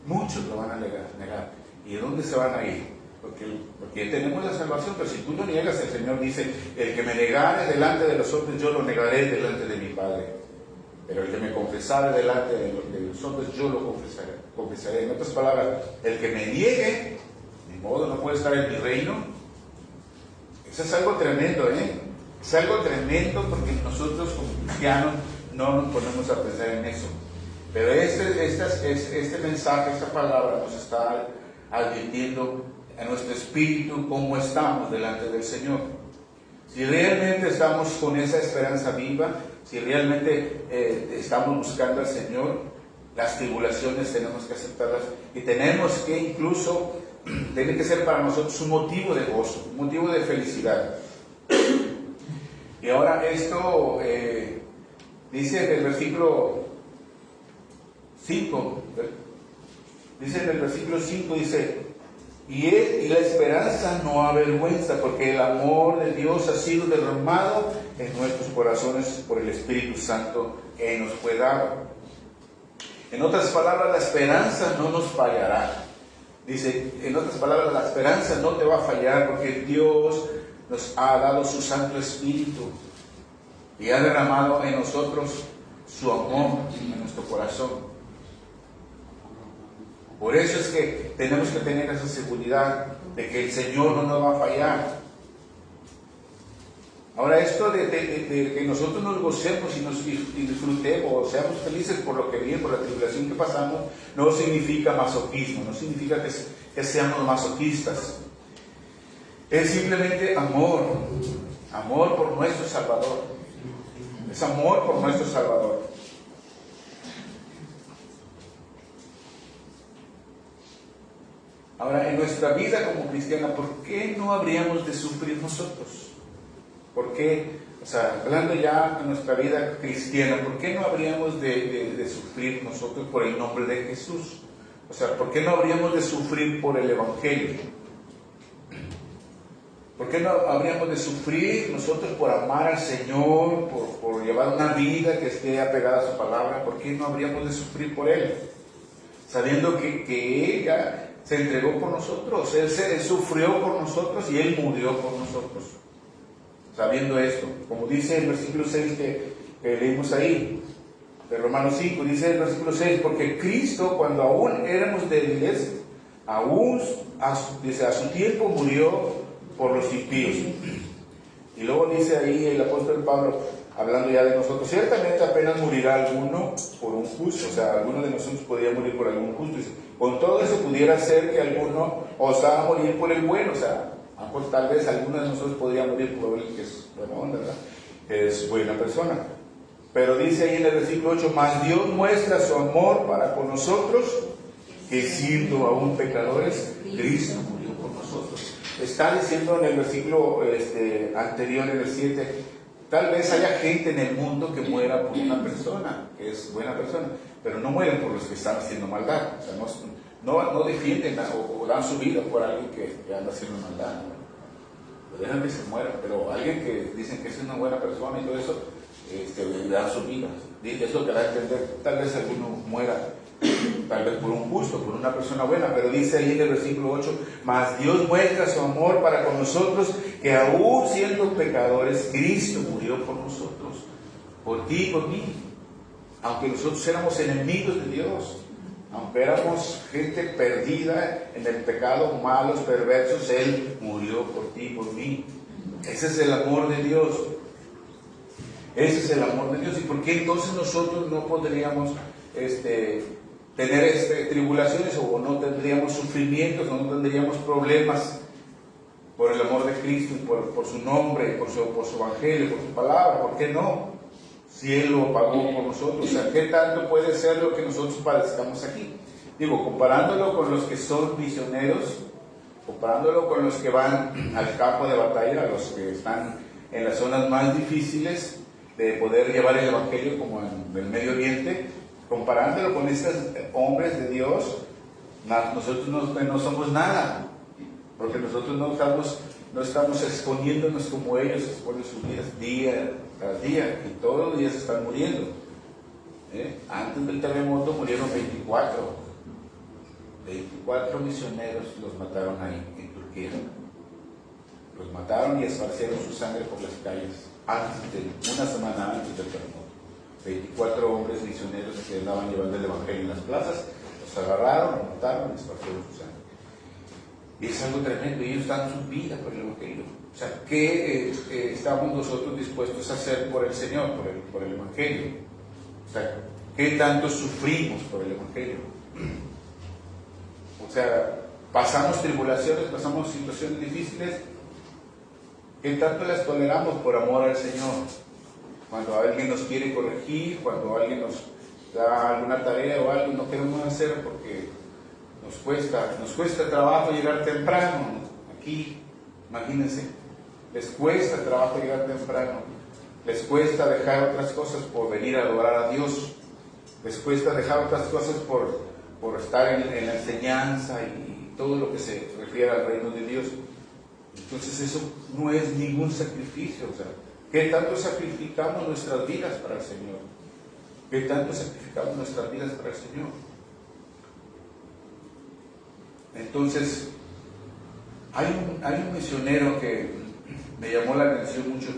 muchos lo van a negar. ¿Y de dónde se van a ir? Porque tenemos la salvación, pero si tú lo niegas, el Señor dice, el que me negare delante de los hombres, yo lo negaré delante de mi Padre. Pero el que me confesare delante de los hombres, yo lo confesaré. En otras palabras, el que me niegue, ni modo, no puede estar en mi reino. Eso es algo tremendo, Es algo tremendo, porque nosotros como cristianos no nos ponemos a pensar en eso. Pero este mensaje, esta palabra nos está advirtiendo a nuestro espíritu cómo estamos delante del Señor. Si realmente estamos con esa esperanza viva, si realmente estamos buscando al Señor, las tribulaciones tenemos que aceptarlas, y tenemos que incluso, tiene que ser para nosotros un motivo de gozo, un motivo de felicidad. Y ahora esto dice en el versículo 5, dice, y la esperanza no avergüenza, porque el amor de Dios ha sido derramado en nuestros corazones por el Espíritu Santo que nos fue dado. En otras palabras, la esperanza no nos fallará. Dice, en otras palabras, la esperanza no te va a fallar, porque Dios nos ha dado su Santo Espíritu y ha derramado en nosotros su amor en nuestro corazón. Por eso es que tenemos que tener esa seguridad de que el Señor no nos va a fallar. Ahora, esto de que nosotros nos gocemos y disfrutemos, seamos felices por lo que viene, por la tribulación que pasamos, no significa masoquismo, no significa que seamos masoquistas. Es simplemente amor por nuestro Salvador. Es amor por nuestro Salvador. Ahora, en nuestra vida como cristiana, ¿por qué no habríamos de sufrir nosotros? ¿Por qué? O sea, hablando ya de nuestra vida cristiana, ¿por qué no habríamos de sufrir nosotros por el nombre de Jesús? O sea, ¿por qué no habríamos de sufrir por el Evangelio? ¿Por qué no habríamos de sufrir nosotros por amar al Señor, por llevar una vida que esté apegada a su palabra? ¿Por qué no habríamos de sufrir por Él? Sabiendo que Él ya se entregó por nosotros, Él sufrió por nosotros y Él murió por nosotros. Sabiendo esto, como dice el versículo 6 que leímos ahí, de Romanos 5, dice el versículo 6, porque Cristo, cuando aún éramos débiles, dice, a su tiempo murió por los impíos. Y luego dice ahí el apóstol Pablo, hablando ya de nosotros, ciertamente apenas morirá alguno por un justo, o sea, alguno de nosotros podría morir por algún justo. Dice, con todo eso pudiera ser que alguno osara morir por el bueno, o sea, tal vez alguno de nosotros podría morir por el que es buena onda, ¿verdad? Que es buena persona. Pero dice ahí en el versículo 8, mas Dios muestra su amor para con nosotros, que siendo aún pecadores, Cristo murió por nosotros. Está diciendo en el versículo anterior, en el 7, tal vez haya gente en el mundo que muera por una persona, que es buena persona, pero no mueren por los que están haciendo maldad. O sea, no defienden o dan su vida por alguien que anda haciendo maldad. ¿No? Dejan que se muera, pero alguien que dicen que es una buena persona y todo eso, le dan su vida. Es lo que da a entender. Tal vez alguno muera, tal vez por un justo, por una persona buena, pero dice ahí en el versículo 8, mas Dios muestra su amor para con nosotros, que aún siendo pecadores, Cristo murió por nosotros, por ti y por mí. Aunque nosotros éramos enemigos de Dios, aunque éramos gente perdida en el pecado, malos, perversos, Él murió por ti y por mí. Ese es el amor de Dios. Ese es el amor de Dios. ¿Y por qué entonces nosotros no podríamos tener tribulaciones o no tendríamos sufrimientos o no tendríamos problemas por el amor de Cristo y por su nombre, por su evangelio, por su palabra? ¿Por qué no? Si Él lo pagó por nosotros. O sea, ¿qué tanto puede ser lo que nosotros padezcamos aquí? Digo, comparándolo con los que son misioneros, comparándolo con los que van al campo de batalla, los que están en las zonas más difíciles de poder llevar el evangelio, como en el Medio Oriente, comparándolo con estos hombres de Dios, nosotros no somos nada, porque nosotros no estamos exponiéndonos como ellos exponen sus vidas día tras día, y todos los días están muriendo. Antes del terremoto murieron 24 misioneros, los mataron ahí en Turquía. Los mataron y esparcieron su sangre por las calles una semana antes del terremoto. 24 hombres misioneros que andaban llevando el evangelio en las plazas, los agarraron, los mataron y esparcieron su sangre. Y es algo tremendo, y ellos dan su vida por el evangelio. O sea, ¿qué estamos nosotros dispuestos a hacer por el Señor, por el evangelio? O sea, ¿qué tanto sufrimos por el evangelio? O sea, pasamos tribulaciones, pasamos situaciones difíciles. ¿Qué tanto las toleramos por amor al Señor? Cuando alguien nos quiere corregir, cuando alguien nos da alguna tarea o algo, no queremos hacer porque nos cuesta trabajo llegar temprano. Aquí, imagínense, les cuesta trabajo llegar temprano, les cuesta dejar otras cosas por venir a adorar a Dios, les cuesta dejar otras cosas por estar en la enseñanza y todo lo que se refiere al reino de Dios. Entonces eso no es ningún sacrificio. O sea, ¿qué tanto sacrificamos nuestras vidas para el Señor? ¿Qué tanto sacrificamos nuestras vidas para el Señor? Entonces, hay un misionero que me llamó la atención mucho,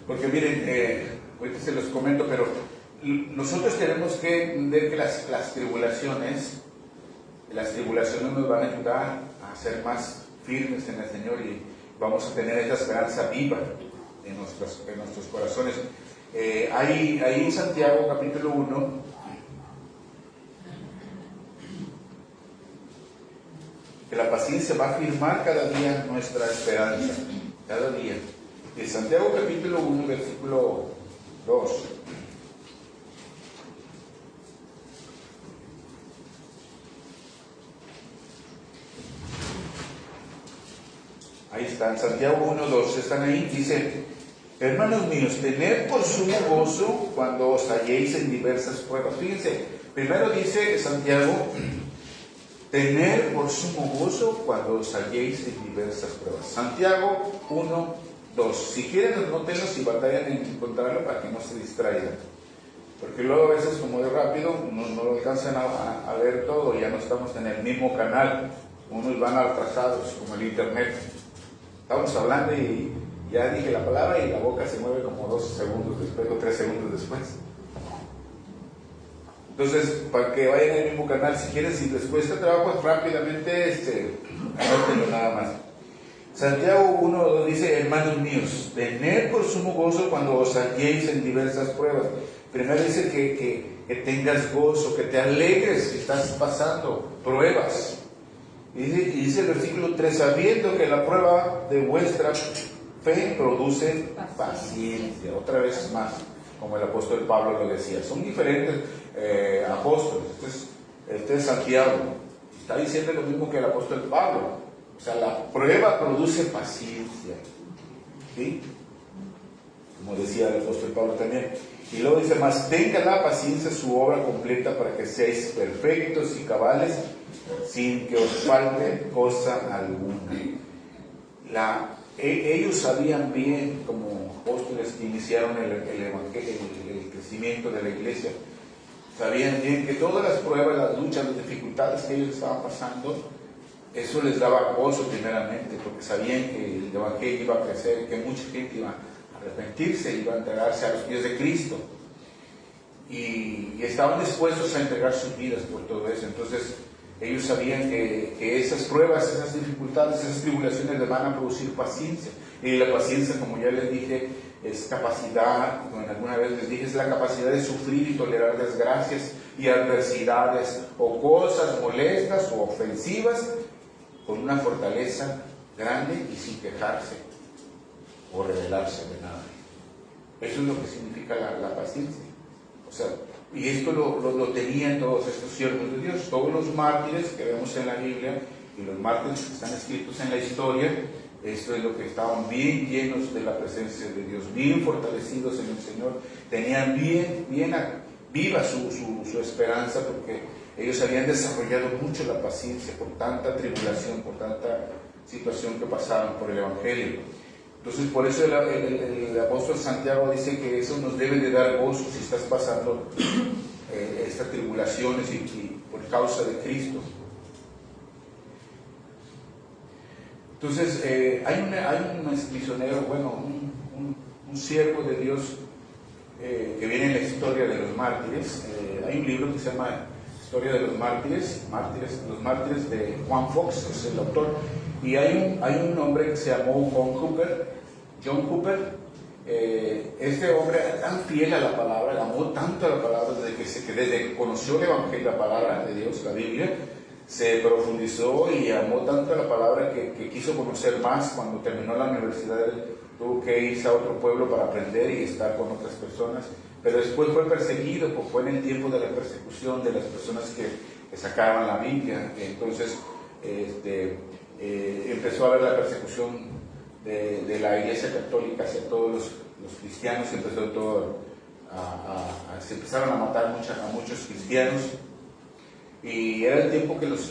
porque miren, ahorita se los comento, pero nosotros tenemos que entender que las tribulaciones nos van a ayudar a ser más firmes en el Señor y vamos a tener esa esperanza viva en nuestros corazones. Ahí en Santiago capítulo 1, que la paciencia va a afirmar cada día nuestra esperanza, cada día. En Santiago capítulo 1, versículo 2. Ahí está, en Santiago 1, 2, están ahí, dice: hermanos míos, tened por sumo gozo cuando os halléis en diversas pruebas. Fíjense, primero dice Santiago, tener por sumo gozo cuando os halléis en diversas pruebas. Santiago 1, 2. Si quieren, anótenlos y batallan en encontrarlo para que no se distraigan. Porque luego a veces, como de rápido, no lo alcanzan a ver todo, ya no estamos en el mismo canal. Unos van atrasados, como el internet. Estamos hablando y ya dije la palabra y la boca se mueve como 2 segundos después o 3 segundos después. Entonces, para que vayan al mismo canal, si quieren, si les cuesta trabajo, rápidamente anótenlo nada más. Santiago 1 dice: hermanos míos, tened por sumo gozo cuando os halléis en diversas pruebas. Primero dice que tengas gozo, que te alegres si estás pasando pruebas. Y dice el versículo 3: sabiendo que la prueba de vuestra fe produce paciencia. Otra vez más, como el apóstol Pablo lo decía. Son diferentes apóstoles. Este este es Santiago, está diciendo lo mismo que el apóstol Pablo. O sea, la prueba produce paciencia, ¿sí? Como decía el apóstol Pablo también. Y luego dice, más tenga la paciencia su obra completa para que seáis perfectos y cabales, sin que os falte cosa alguna. Ellos sabían bien, como apóstoles que iniciaron el crecimiento de la iglesia, sabían bien que todas las pruebas, las luchas, las dificultades que ellos estaban pasando, eso les daba gozo primeramente, porque sabían que el evangelio iba a crecer, que mucha gente iba a arrepentirse, iba a entregarse a los pies de Cristo, y estaban dispuestos a entregar sus vidas por todo eso. Entonces ellos sabían que esas pruebas, esas dificultades, esas tribulaciones les van a producir paciencia, y la paciencia, como ya les dije, es capacidad, como alguna vez les dije, es la capacidad de sufrir y tolerar desgracias y adversidades o cosas molestas o ofensivas con una fortaleza grande y sin quejarse o rebelarse de nada. Eso es lo que significa la paciencia. O sea, y esto lo tenían todos estos siervos de Dios, todos los mártires que vemos en la Biblia y los mártires que están escritos en la historia. Esto es lo que estaban bien llenos de la presencia de Dios, bien fortalecidos en el Señor, tenían bien viva su esperanza, porque ellos habían desarrollado mucho la paciencia por tanta tribulación, por tanta situación que pasaron por el Evangelio. Entonces, por eso el apóstol Santiago dice que eso nos debe de dar gozo si estás pasando estas tribulaciones y por causa de Cristo. Entonces, hay un misionero, bueno, un siervo de Dios que viene en la historia de los mártires. Hay un libro que se llama Historia de los mártires, los mártires de Juan Fox, que es el autor. Y hay un hombre que se llamó John Cooper. Este hombre tan fiel a la palabra, amó tanto a la palabra desde que conoció el Evangelio, la palabra de Dios, la Biblia, se profundizó y amó tanto a la palabra que quiso conocer más. Cuando terminó la universidad, él tuvo que irse a otro pueblo para aprender y estar con otras personas, pero después fue perseguido, porque fue en el tiempo de la persecución de las personas que sacaban la Biblia. Entonces empezó a haber la persecución de la Iglesia Católica hacia todos los cristianos. Se empezaron a matar a muchos cristianos, y era el tiempo que los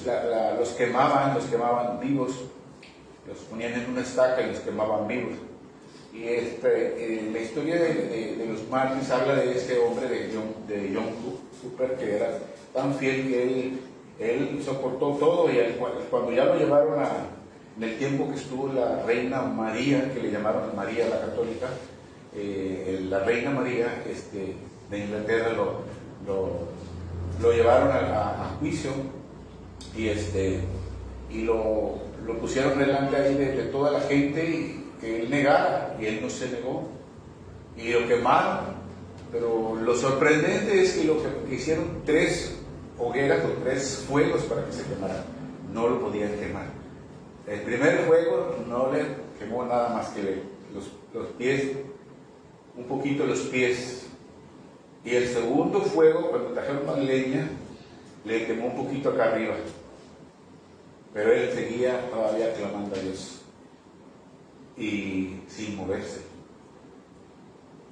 quemaban vivos, los ponían en una estaca y los quemaban vivos. Y la historia de los mártires habla de este hombre, de John Cooper, que era tan fiel que él soportó todo, y cuando ya lo llevaron en el tiempo que estuvo la reina María, que le llamaron María la católica, la reina María de Inglaterra lo llevaron a juicio, y lo pusieron delante ahí de toda la gente, y que él negara, y él no se negó, y lo quemaron. Pero lo sorprendente es que que hicieron 3 hogueras o 3 fuegos para que se quemara, no lo podían quemar. El primer fuego no le quemó nada más que los pies, un poquito los pies, y el segundo fuego, cuando trajeron más leña, le quemó un poquito acá arriba, pero él seguía todavía clamando a Dios y sin moverse.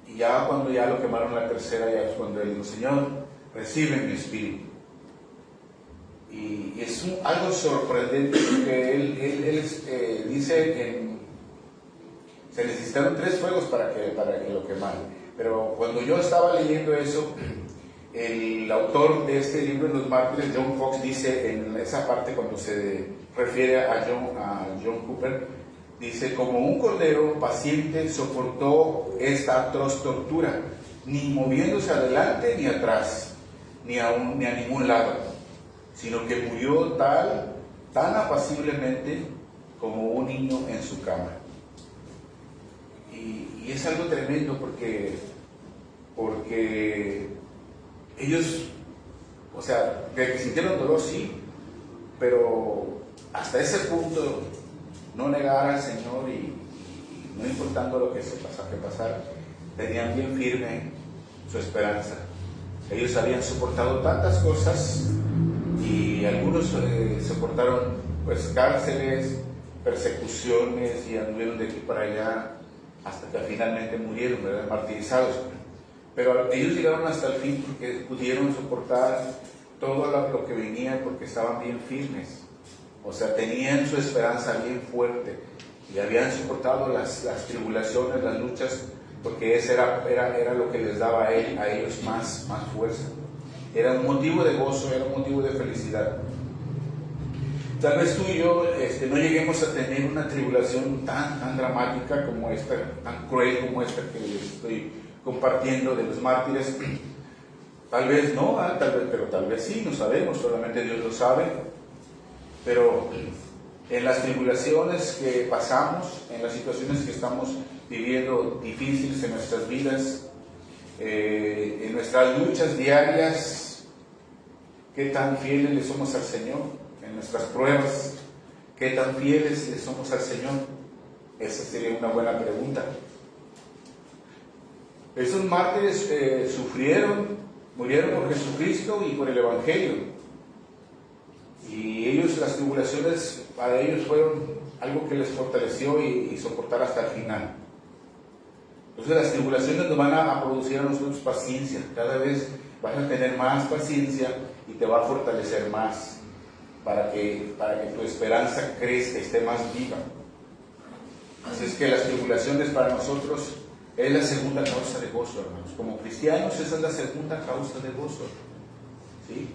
Y ya cuando ya lo quemaron la tercera, ya es cuando él dijo: Señor, recibe mi espíritu. Y es algo sorprendente, porque él dice se necesitaron 3 fuegos para que lo quemaran. Pero cuando yo estaba leyendo eso, el autor de este libro de los mártires, John Fox, dice en esa parte, cuando se refiere a John Cooper, dice: como un cordero paciente soportó esta atroz tortura, ni moviéndose adelante ni atrás, ni a ningún lado, sino que murió tan apaciblemente como un niño en su cama. Y es algo tremendo, porque ellos, o sea, que sintieron dolor, sí, pero hasta ese punto no negar al Señor, y no importando lo que pasara, tenían bien firme su esperanza. Ellos habían soportado tantas cosas, y y algunos soportaron pues cárceles, persecuciones y anduvieron de aquí para allá hasta que finalmente murieron, ¿verdad? Martirizados. Pero ellos llegaron hasta el fin porque pudieron soportar todo lo que venía porque estaban bien firmes. O sea, tenían su esperanza bien fuerte y habían soportado las tribulaciones, las luchas, porque ese era lo que les daba a ellos más fuerza. Era un motivo de gozo, era un motivo de felicidad. Tal vez tú y yo no lleguemos a tener una tribulación tan dramática como esta, tan cruel como esta que les estoy compartiendo de los mártires. Tal vez no, pero tal vez sí, no sabemos, solamente Dios lo sabe. Pero en las tribulaciones que pasamos, en las situaciones que estamos viviendo difíciles en nuestras vidas, en nuestras luchas diarias, ¿qué tan fieles le somos al Señor? En nuestras pruebas, ¿qué tan fieles le somos al Señor? Esa sería una buena pregunta. Esos mártires murieron por Jesucristo y por el Evangelio. Y ellos, las tribulaciones para ellos fueron algo que les fortaleció y soportar hasta el final. Entonces las tribulaciones nos van a producir a nosotros paciencia. Cada vez vas a tener más paciencia y te va a fortalecer más para que tu esperanza crezca y esté más viva. Así es que las tribulaciones para nosotros es la segunda causa de gozo, hermanos. Como cristianos, esa es la segunda causa de gozo. ¿Sí?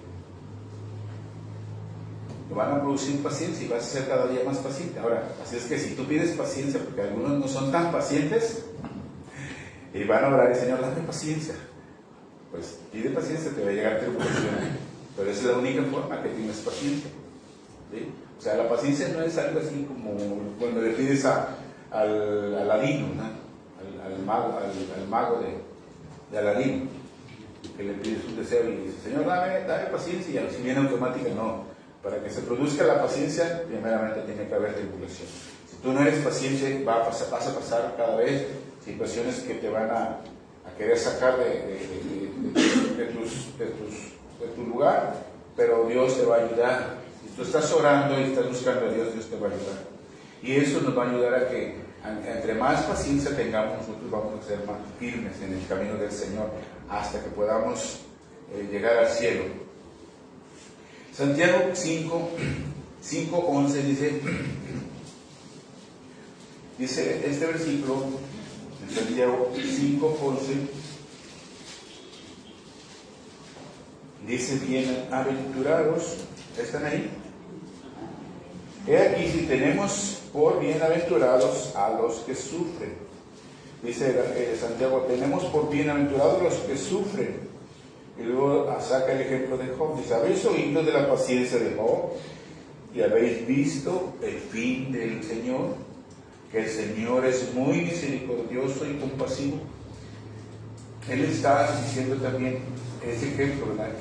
Te van a producir paciencia y vas a ser cada día más paciente. Ahora, así es que si tú pides paciencia, porque algunos no son tan pacientes, y van a orar, y Señor, dame paciencia. Pues pide paciencia, te va a llegar tribulación. Pero esa es la única forma que tienes paciencia. ¿Sí? O sea, la paciencia no es algo así como cuando le pides al Aladino, ¿no? al mago de Aladino, que le pides un deseo y dice, Señor, dame paciencia, y si viene automática, no. Para que se produzca la paciencia, primeramente tiene que haber tribulación. Si tú no eres paciente, vas a pasar cada vez situaciones que te van a querer sacar de tu lugar, pero Dios te va a ayudar. Si tú estás orando y estás buscando a Dios, Dios te va a ayudar. Y eso nos va a ayudar a que entre más paciencia tengamos, nosotros vamos a ser más firmes en el camino del Señor hasta que podamos llegar al cielo. Santiago 5:11 dice este versículo en Santiago 5:11, dice, bienaventurados, ¿están ahí? He aquí, si tenemos por bienaventurados a los que sufren. Dice Santiago, tenemos por bienaventurados a los que sufren. Y luego saca el ejemplo de Job. Dice, habéis oído de la paciencia de Job y habéis visto el fin del Señor, que el Señor es muy misericordioso y compasivo. Él está diciendo también ese ejemplo, ¿verdad?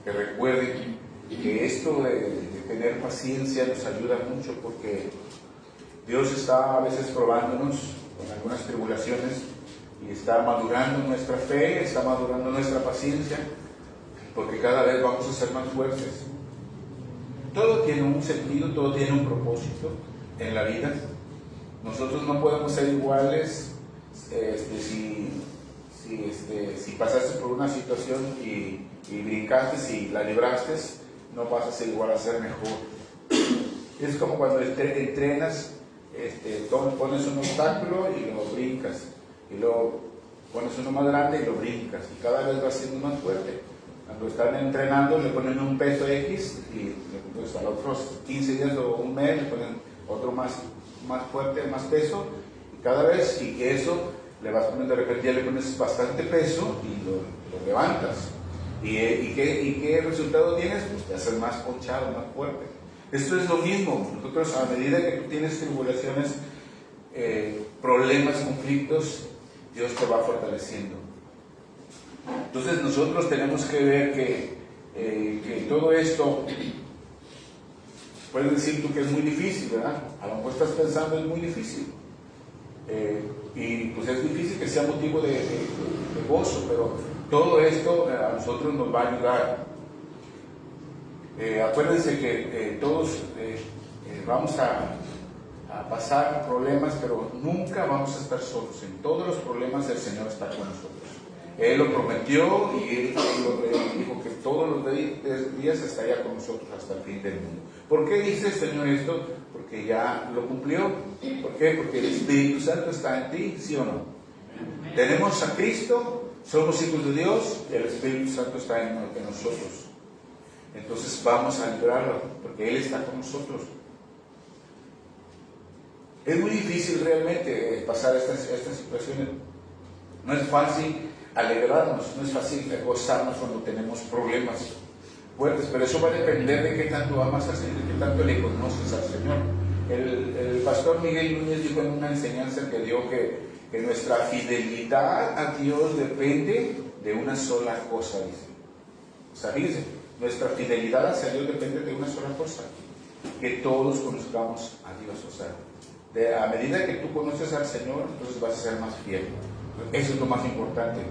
Que recuerden que esto de tener paciencia nos ayuda mucho, porque Dios está a veces probándonos con algunas tribulaciones y está madurando nuestra fe, está madurando nuestra paciencia, porque cada vez vamos a ser más fuertes. Todo tiene un sentido, todo tiene un propósito en la vida. Nosotros no podemos ser iguales si pasaste por una situación y brincaste y la libraste, no vas a ser igual, a ser mejor. Es como cuando entrenas, pones un obstáculo y lo brincas, y luego pones uno más grande y lo brincas, y cada vez vas siendo más fuerte. Cuando están entrenando le ponen un peso X y pues, a los otros 15 días o un mes le ponen otro más fuerte, más peso, y cada vez, y que eso le vas poniendo, de repente ya le pones bastante peso y lo levantas. ¿Y qué resultado tienes? Pues te haces más ponchado, más fuerte. Esto es lo mismo. Nosotros, a medida que tú tienes tribulaciones, problemas, conflictos, Dios te va fortaleciendo. Entonces nosotros tenemos que ver que todo esto, puedes decir tú que es muy difícil, ¿verdad? A lo mejor estás pensando es muy difícil. Y pues es difícil que sea motivo de gozo, pero todo esto a nosotros nos va a ayudar. Acuérdense que todos vamos a pasar problemas, pero nunca vamos a estar solos. En todos los problemas el Señor está con nosotros. Él lo prometió y Él dijo que todos los días estaría con nosotros hasta el fin del mundo. ¿Por qué dice el Señor esto? Porque ya lo cumplió. ¿Por qué? Porque el Espíritu Santo está en ti, ¿sí o no? Tenemos a Cristo, somos hijos de Dios, y el Espíritu Santo está en nosotros. Entonces vamos a librarlo, porque Él está con nosotros. Es muy difícil realmente pasar estas situaciones. No es fácil alegrarnos, no es fácil gozarnos cuando tenemos problemas fuertes, pero eso va a depender de qué tanto amas al Señor, de qué tanto le conoces al Señor. El pastor Miguel Núñez dijo en una enseñanza que dio que nuestra fidelidad a Dios depende de una sola cosa, dice. O sea, fíjense, nuestra fidelidad hacia Dios depende de una sola cosa, que todos conozcamos a Dios. O sea, a medida que tú conoces al Señor, entonces vas a ser más fiel. Eso es lo más importante.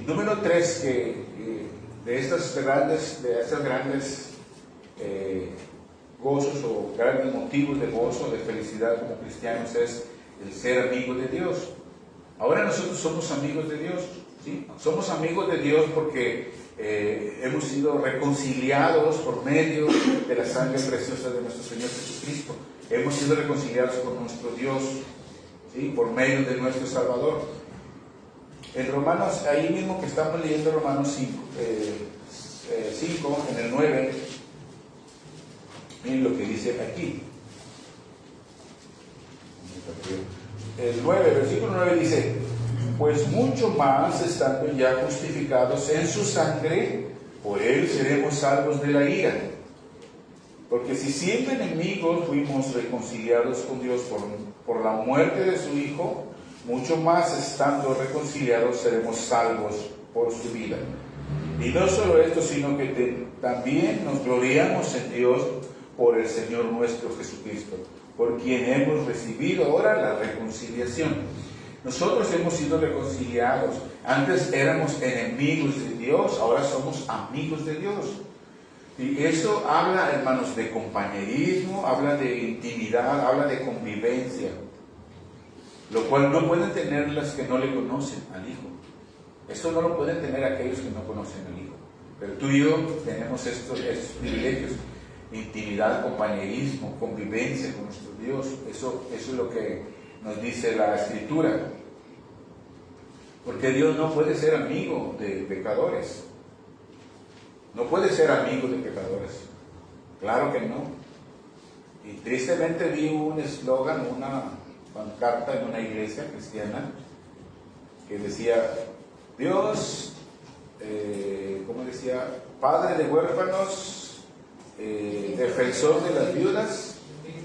Y número 3, de estos grandes gozos o grandes motivos de gozo, de felicidad como cristianos, es el ser amigos de Dios. Ahora nosotros somos amigos de Dios, ¿sí? Somos amigos de Dios porque hemos sido reconciliados por medio de la sangre preciosa de nuestro Señor Jesucristo. Hemos sido reconciliados con nuestro Dios, ¿sí? Por medio de nuestro Salvador. En Romanos, ahí mismo que estamos leyendo Romanos 5, en el 9, miren lo que dice aquí. El 9, versículo 9 dice: pues mucho más, estando ya justificados en su sangre, por Él seremos salvos de la ira. Porque si siendo enemigos fuimos reconciliados con Dios por la muerte de su Hijo, mucho más estando reconciliados seremos salvos por su vida. Y no solo esto, sino que también nos gloriamos en Dios por el Señor nuestro Jesucristo, por quien hemos recibido ahora la reconciliación. Nosotros hemos sido reconciliados. Antes éramos enemigos de Dios, ahora somos amigos de Dios. Y eso habla, hermanos, de compañerismo, habla de intimidad, habla de convivencia, lo cual no pueden tener las que no le conocen al Hijo. Esto no lo pueden tener aquellos que no conocen al Hijo. Pero tú y yo tenemos estos privilegios: intimidad, compañerismo, convivencia con nuestro Dios. Eso es lo que nos dice la Escritura. Porque Dios no puede ser amigo de pecadores. No puede ser amigo de pecadores. Claro que no. Y tristemente vi un eslogan, una pancarta en una iglesia cristiana que decía: Dios, ¿cómo decía? Padre de huérfanos, defensor de las viudas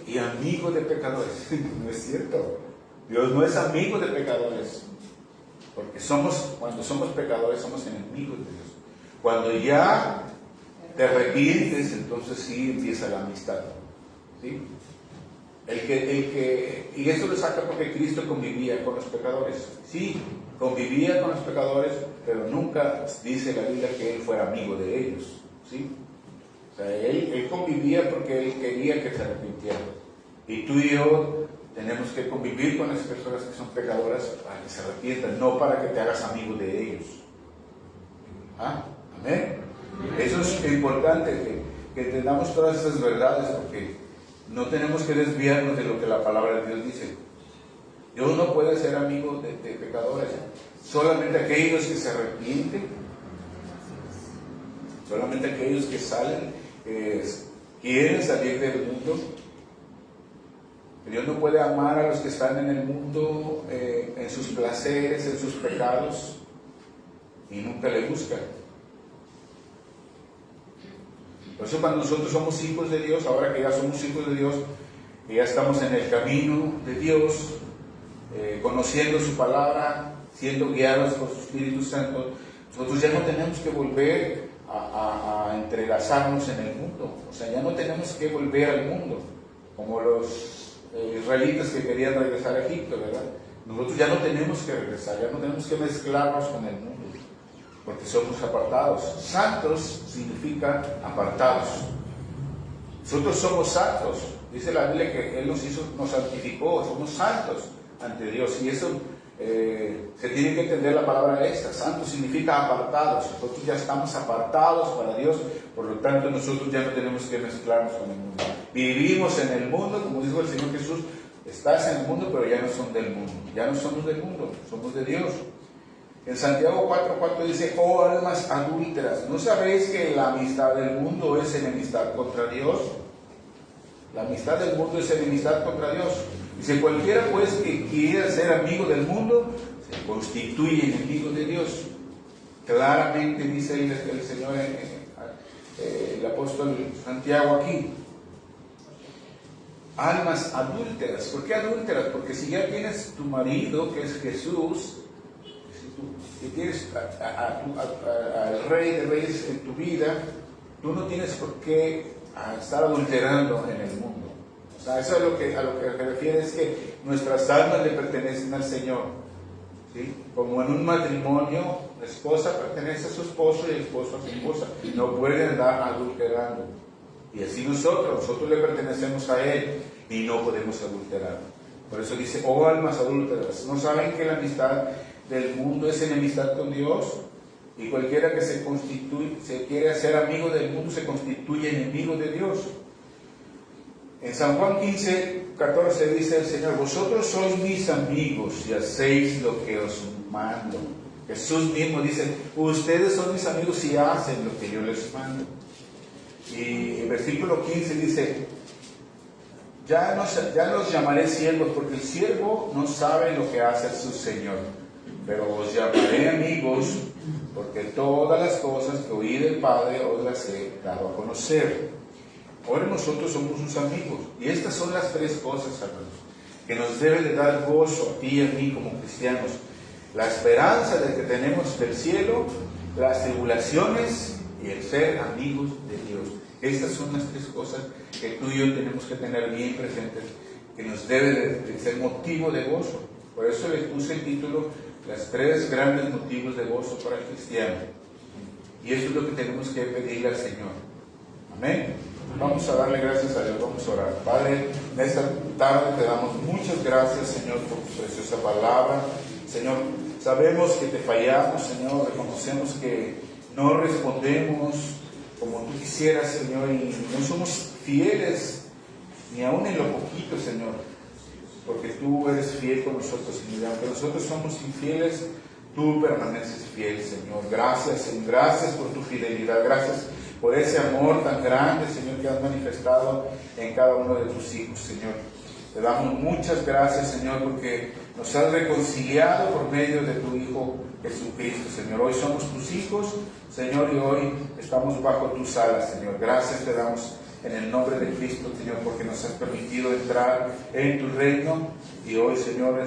y amigo de pecadores. No es cierto. Dios no es amigo de pecadores, porque cuando somos pecadores somos enemigos de Dios. Cuando ya te arrepientes, entonces sí empieza la amistad, ¿sí? Y eso lo saca porque Cristo convivía con los pecadores. Sí, convivía con los pecadores, pero nunca dice la Biblia que Él fuera amigo de ellos, ¿sí? O sea, él convivía porque Él quería que se arrepintieran. Y tú y yo tenemos que convivir con las personas que son pecadoras para que se arrepientan, no para que te hagas amigo de ellos. ¿Ah? Amén. Eso es importante, que entendamos todas esas verdades, porque no tenemos que desviarnos de lo que la palabra de Dios dice. Dios no puede ser amigo de pecadores, solamente aquellos que se arrepienten, solamente aquellos que salen, quieren salir del mundo. Dios no puede amar a los que están en el mundo, en sus placeres, en sus pecados, y nunca le buscan. Por eso cuando nosotros somos hijos de Dios, ahora que ya somos hijos de Dios, que ya estamos en el camino de Dios, conociendo su palabra, siendo guiados por su Espíritu Santo, nosotros ya no tenemos que volver a entrelazarnos en el mundo. O sea, ya no tenemos que volver al mundo, como los israelitas que querían regresar a Egipto, ¿verdad? Nosotros ya no tenemos que regresar, ya no tenemos que mezclarnos con el mundo. porque somos apartados. Santos significa apartados. Nosotros somos santos. Dice la Biblia que Él nos santificó, somos santos ante Dios. Y eso se tiene que entender la palabra esta. Santo significa apartados. Nosotros ya estamos apartados para Dios, por lo tanto nosotros ya no tenemos que mezclarnos con el mundo. Vivimos en el mundo, como dijo el Señor Jesús, estás en el mundo, pero ya no son del mundo. Ya no somos del mundo, somos de Dios. En Santiago 4:4 dice: oh almas adúlteras, ¿no sabéis que la amistad del mundo es enemistad contra Dios? La amistad del mundo es enemistad contra Dios. Dice: cualquiera pues que quiera ser amigo del mundo, se constituye enemigo de Dios. Claramente dice el Señor, el apóstol Santiago aquí. Almas adúlteras. ¿Por qué adúlteras? Porque si ya tienes tu marido, que es Jesús, y tienes al Rey de Reyes en tu vida, tú no tienes por qué estar adulterando en el mundo. O sea, eso es a lo que se refiere, es que nuestras almas le pertenecen al Señor, ¿sí? Como en un matrimonio, la esposa pertenece a su esposo y el esposo a su esposa. No pueden andar adulterando. Y así nosotros le pertenecemos a Él y no podemos adulterar. Por eso dice: oh almas adúlteras, ¿no saben que la amistad del mundo es enemistad con Dios? Y cualquiera que se quiere hacer amigo del mundo se constituye enemigo de Dios. En San Juan 15:14 dice el Señor: vosotros sois mis amigos y hacéis lo que os mando. Jesús mismo dice: ustedes son mis amigos y hacen lo que yo les mando. Y el versículo 15 dice: ya los llamaré siervos, porque el siervo no sabe lo que hace su Señor, pero os llamaré amigos, porque todas las cosas que oí del Padre os las he dado a conocer. Ahora nosotros somos sus amigos, y estas son las tres cosas, hermanos, que nos debe de dar gozo a ti y a mí como cristianos: la esperanza de que tenemos del cielo, las tribulaciones y el ser amigos de Dios. Estas son las tres cosas que tú y yo tenemos que tener bien presentes, que nos debe de ser motivo de gozo. Por eso les puse el título: las tres grandes motivos de gozo para el cristiano. Y eso es lo que tenemos que pedirle al Señor. Amén. Vamos a darle gracias a Dios, vamos a orar. Padre, en esta tarde te damos muchas gracias, Señor, por tu preciosa palabra. Señor, sabemos que te fallamos, Señor, reconocemos que no respondemos como tú quisieras, Señor, y no somos fieles ni aún en lo poquito, Señor, porque tú eres fiel con nosotros, Señor. Aunque nosotros somos infieles, tú permaneces fiel, Señor. Gracias, Señor. Gracias por tu fidelidad. Gracias por ese amor tan grande, Señor, que has manifestado en cada uno de tus hijos, Señor. Te damos muchas gracias, Señor, porque nos has reconciliado por medio de tu Hijo Jesucristo, Señor. Hoy somos tus hijos, Señor, y hoy estamos bajo tus alas, Señor. Gracias te damos en el nombre de Cristo, Señor, porque nos has permitido entrar en tu reino, y hoy, Señor,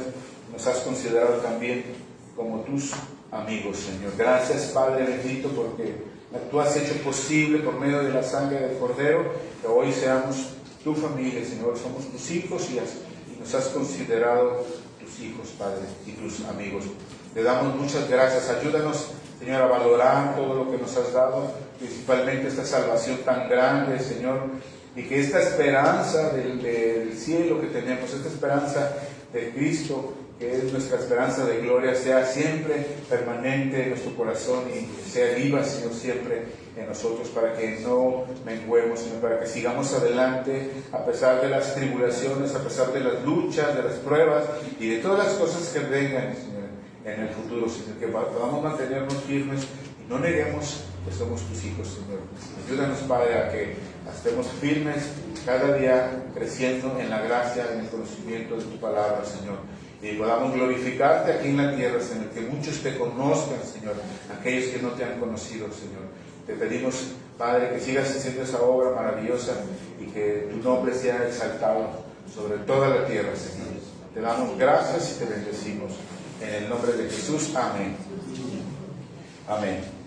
nos has considerado también como tus amigos, Señor. Gracias, Padre bendito, porque tú has hecho posible por medio de la sangre del Cordero que hoy seamos tu familia, Señor. Somos tus hijos y nos has considerado tus hijos, Padre, y tus amigos. Te damos muchas gracias. Ayúdanos, Señor, a valorar todo lo que nos has dado, principalmente esta salvación tan grande, Señor, y que esta esperanza del cielo que tenemos, esta esperanza de Cristo, que es nuestra esperanza de gloria, sea siempre permanente en nuestro corazón y que sea viva, Señor, siempre en nosotros, para que no menguemos, Señor, para que sigamos adelante a pesar de las tribulaciones, a pesar de las luchas, de las pruebas y de todas las cosas que vengan, Señor, en el futuro, Señor, que podamos mantenernos firmes y no neguemos que somos tus hijos, Señor. Ayúdanos, Padre, a que estemos firmes cada día, creciendo en la gracia, en el conocimiento de tu palabra, Señor, y podamos glorificarte aquí en la tierra, Señor, que muchos te conozcan, Señor, aquellos que no te han conocido, Señor. Te pedimos, Padre, que sigas haciendo esa obra maravillosa y que tu nombre sea exaltado sobre toda la tierra, Señor. Te damos gracias y te bendecimos. En el nombre de Jesús, amén. Amén.